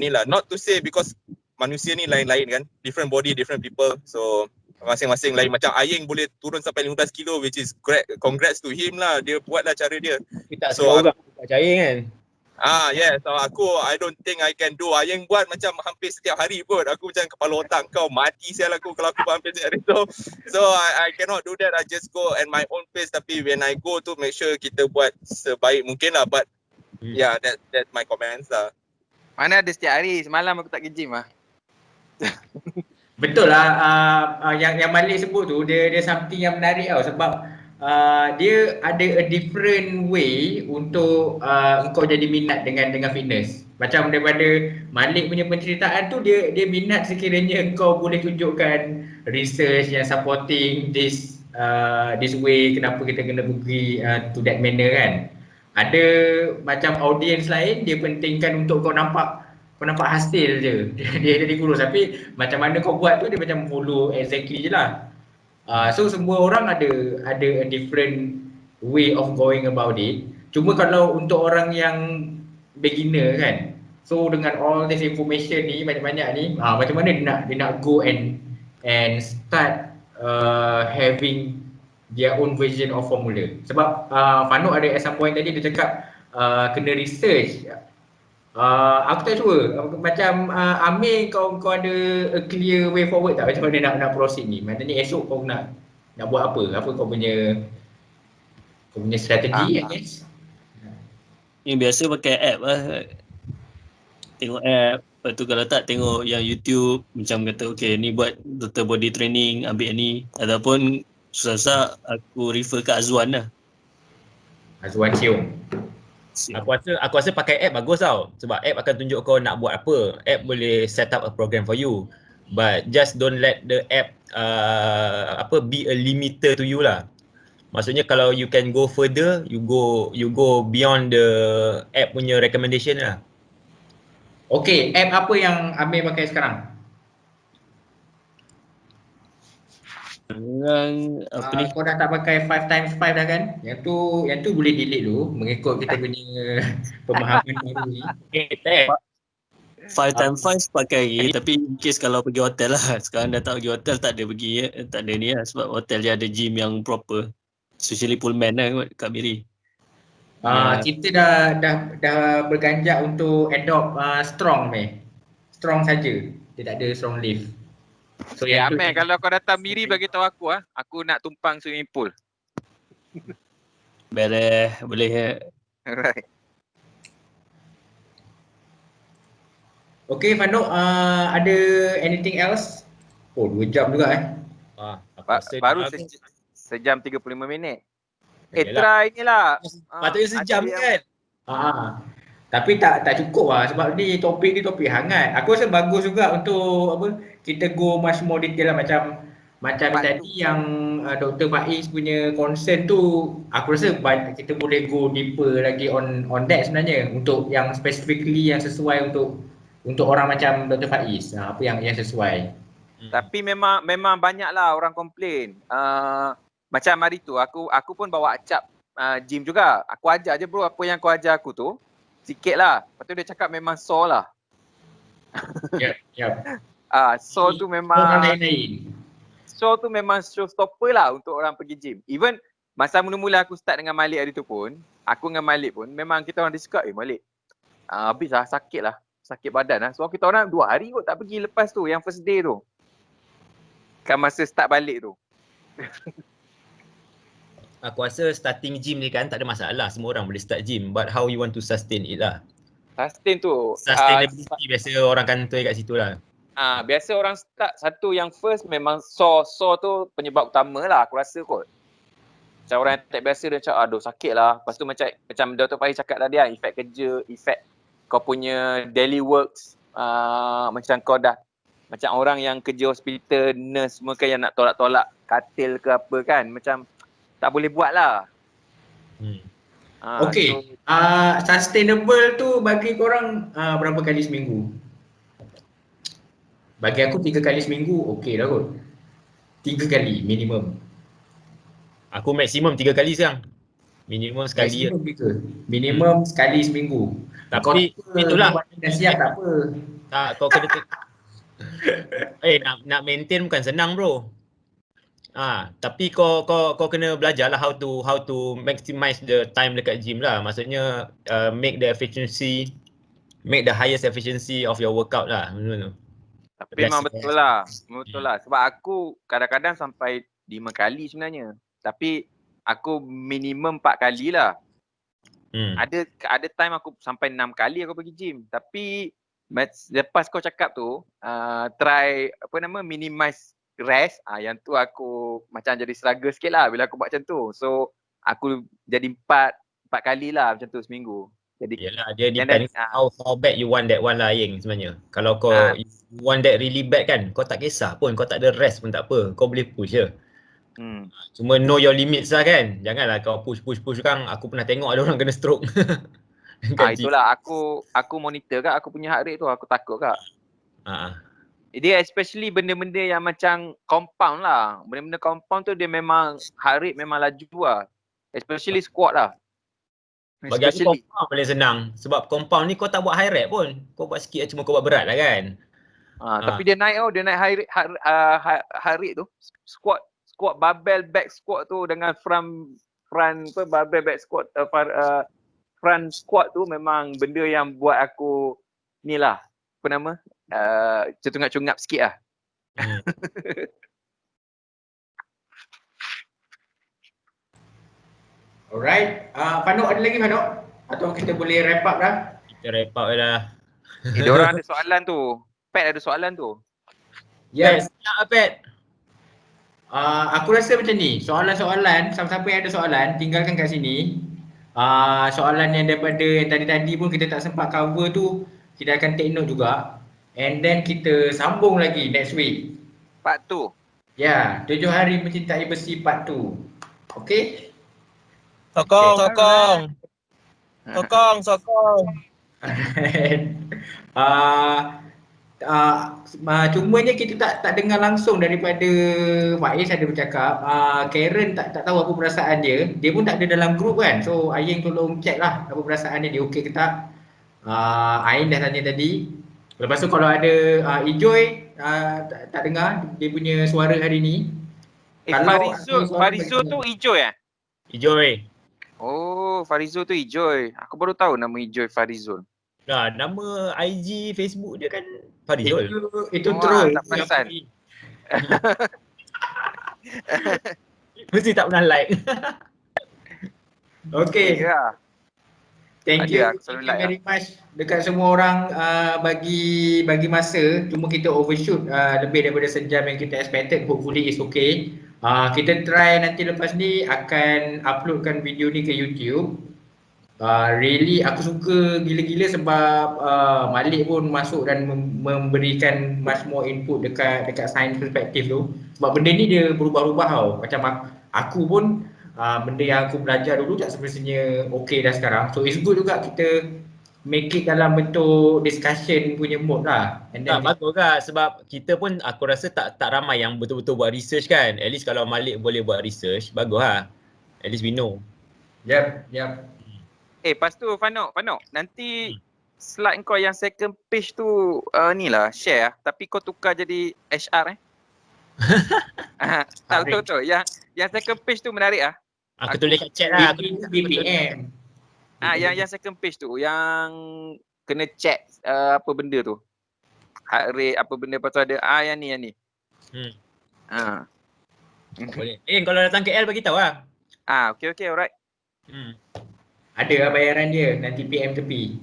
ni lah. Not to say because manusia ni lain-lain kan, different body, different people. So masing-masing lain. Macam Ayeng boleh turun sampai 15 kilo, which is congrats to him lah. Dia buat lah cara dia.
Kita semua orang percaya kan.
Yes. So I don't think I can do. Ayeng buat macam hampir setiap hari pun. Aku macam kepala otak kau mati sial aku kalau aku buat hampir setiap hari. So I cannot do that. I just go at my own pace. Tapi when I go tu make sure kita buat sebaik mungkin lah. But yeah, that's my comments lah.
Mana ada setiap hari. Semalam aku tak ke gym lah.
Betul lah, yang Malik sebut tu dia something yang menarik tau, sebab dia ada a different way untuk engkau jadi minat dengan fitness. Macam daripada Malik punya penceritaan tu, dia minat sekiranya engkau boleh tunjukkan research yang supporting this way, kenapa kita kena pergi to that manner kan. Ada macam audience lain, dia pentingkan untuk kau nampak hasil je. Dia jadi kurus, tapi macam mana kau buat tu dia macam follow exactly je lah. So semua orang ada a different way of going about it. Cuma kalau untuk orang yang beginner kan, so dengan all this information ni banyak-banyak ni, macam mana dia nak go and start having their own version of formula. Sebab Fanuk ada at some point tadi dia cakap kena research Aku tak sure. Macam Amir, kau ada a clear way forward tak macam mana nak proceed ni? Maknanya esok kau nak buat apa? Apa kau punya strategi, I guess?
Yang biasa pakai app lah. Tengok app. Lepas tu kalau tak tengok yang YouTube macam kata okay ni buat total body training ambil ni. Ataupun susah-susah aku refer ke Azwan lah.
Azwan Cium.
Aku rasa pakai app bagus tau. Sebab app akan tunjuk kau nak buat apa. App boleh set up a program for you. But just don't let the app be a limiter to you lah. Maksudnya kalau you can go further, you go beyond the app punya recommendation lah.
Okay, app apa yang Amir pakai sekarang?
Sekarang apa ni?
Kau dah tak pakai 5x5 dah kan? Yang tu boleh delete dulu mengikut kita punya pemahaman baru ni.
5x5 pakai lagi tapi in case kalau pergi hotel lah. Sekarang dah tak pergi hotel tak ada ni lah sebab hotel dia ada gym yang proper. Especially Pullman lah kat Miri.
Kita dah berganjak untuk adopt strong ni. Strong saja. Dia tak ada strong lift.
So Amir, kalau kau datang Miri bagi tahu aku aku nak tumpang swimming pool.
Boleh.
Alright.
Okay, Fanuk, ada anything else? 2 jam juga
Baru sejam 35 minit.
Yalah.
Try ni lah.
Patutnya sejam kan?
Tapi tak cukup lah sebab ni topik hangat. Aku rasa bagus juga untuk kita go much more detail lah macam tadi yang Dr. Faiz punya concern tu, aku rasa kita boleh go deeper lagi on that sebenarnya untuk yang specifically yang sesuai untuk orang macam Dr. Faiz. Apa yang sesuai.
Tapi memang banyaklah orang komplain. Macam hari tu aku pun bawa Acap gym juga. Aku ajar je bro apa yang kau ajar aku tu. Sikit lah. Lepas tu dia cakap memang sore lah.
Yep.
Sore tu memang
orang lain.
Sore tu memang showstopper lah untuk orang pergi gym. Even masa mula-mula aku start dengan Malik hari tu pun, aku dengan Malik pun memang kita orang discuss, Malik, habis lah, sakit badan lah. So kita orang 2 hari kot tak pergi lepas tu, yang first day tu. Kan masa start balik tu.
Aku rasa starting gym ni kan tak ada masalah. Semua orang boleh start gym. But how you want to sustain it lah.
Sustain tu.
Sustainability biasa orang kan tu kat situ lah.
Biasa orang start satu yang first memang sore tu penyebab utama lah aku rasa kot. Macam orang yang tak biasa dia cakap aduh sakit lah. Lepas tu macam Dr. Faiz cakap tadi lah, efek kerja, efek kau punya daily works. Macam kau dah macam orang yang kerja hospital, nurse semua kan yang nak tolak-tolak katil ke apa kan. Macam tak boleh buat lah.
Okay. Sustainable tu bagi korang berapa kali seminggu? Bagi aku 3 kali seminggu okey dah kot. 3 kali minimum.
Aku maksimum 3 kali sekarang. Minimum sekali je.
Minimum sekali seminggu.
Tapi itulah.
Dah siap tak apa.
Kau kena nak maintain bukan senang bro. Tapi kau kena belajar lah how to maximize the time dekat gym lah. Maksudnya make the highest efficiency of your workout lah.
Tapi memang betul lah. Sebab aku kadang-kadang sampai 5 kali sebenarnya. Tapi aku minimum 4 kali lah. Ada time aku sampai 6 kali aku pergi gym. Tapi lepas kau cakap tu, try minimize rest, yang tu aku macam jadi struggle sikit lah bila aku buat macam tu. So aku jadi 4 kali lah macam tu seminggu. Jadi
yalah, dia depends how bad you want that one lah Yeng sebenarnya. Kalau kau you want that really bad kan, kau tak kisah pun, kau tak ada rest pun tak apa, kau boleh push je. Cuma know your limits lah kan. Janganlah kau push kan. Aku pernah tengok ada orang kena stroke.
Itulah aku monitor kak aku punya heart rate tu, aku takut kak. Dia especially benda-benda yang macam compound lah. Benda-benda compound tu dia memang heart rate memang laju lah. Especially squat lah.
Bagi aku compound paling senang. Sebab compound ni kau tak buat high rep pun. Kau buat sikit cuma kau buat berat lah kan.
Tapi dia naik heart rate tu. Squat barbell back squat tu dengan front barbell back squat front squat tu memang benda yang buat aku ni lah, apa nama, tercungap-cungap sikit lah.
Alright. Fanuk ada lagi Fanuk? Atau kita boleh wrap up dah?
Kita wrap up lah.
Diorang ada soalan tu. Pat ada soalan tu.
Ya.
Pet, siap Pet.
Aku rasa macam ni, soalan-soalan, siapa-siapa yang ada soalan, tinggalkan kat sini. Soalan yang daripada yang tadi-tadi pun kita tak sempat cover tu, kita akan take note juga. And then kita sambung lagi next week.
Part tu.
Ya, 7 hari mencintai besi part 2. Okay?
Sokong,
Okay.
sokong. Sokong, sokong.
Cumanya kita tak dengar langsung daripada Faiz ada bercakap. Karen tak tahu apa perasaan dia. Dia pun tak ada dalam grup kan. So Ayin tolong check lah apa perasaan dia okey ke tak. Ayin dah tanya tadi. Lepas tu kalau ada Ijoy tak dengar dia punya suara hari ni. Kalau
Farizo tu Ijoy eh?
Ijoy.
Oh, Farizo tu Ijoy. Aku baru tahu nama Ijoy Farizul.
Nah, nama IG Facebook dia kan Farizul.
Itu
Wah,
troll.
tak perasan.
Mesti tak pernah like.
Okay.
Ya.
Thank
Ada,
you,
aku selalu
thank you
like
very much dekat semua orang bagi masa. Cuma kita overshoot lebih daripada sejam yang kita expected. Hopefully it's okay. Kita try nanti lepas ni akan uploadkan video ni ke YouTube. Really aku suka gila-gila sebab Malik pun masuk dan memberikan much more input dekat science perspective tu. Sebab benda ni dia berubah-ubah tau. Macam aku pun benda yang aku belajar dulu tak semestinya okay dah sekarang. So it's good juga kita make it dalam bentuk discussion punya mode lah. And then
Bagus kan sebab kita pun aku rasa tak ramai yang betul-betul buat research kan. At least kalau Malik boleh buat research, bagus lah. At least we know.
Yep.
Lepas tu Fanuk, nanti slide kau yang second page tu ni lah, share lah. Tapi kau tukar jadi HR tak betul. Yang second page tu menarik lah.
Aku tulis kat chat lah.
BPM.
Yang second page tu yang kena check apa benda tu. Heart rate apa benda, lepas tu ada yang ni.
Boleh. Kalau datang KL bagi tahu lah.
Okay, alright.
Ada lah bayaran dia, nanti PM tepi.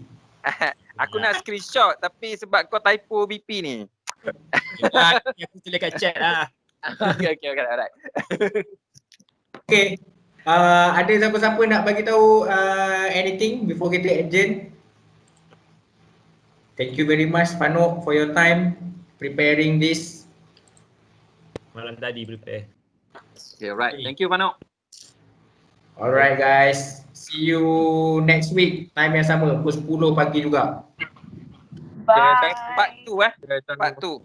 Aku nak screenshot tapi sebab kau typo BP ni.
Aku tulis kat chat lah.
Okay, alright.
Okay. Ada siapa-siapa nak bagi tahu anything before kita adjourn? Thank you very much Fanuk for your time preparing this.
Malam tadi prepare.
Okay, alright. Thank you Fanuk.
Alright guys, see you next week time yang sama pukul 10 pagi juga.
Bye.
Part 2 Part 2.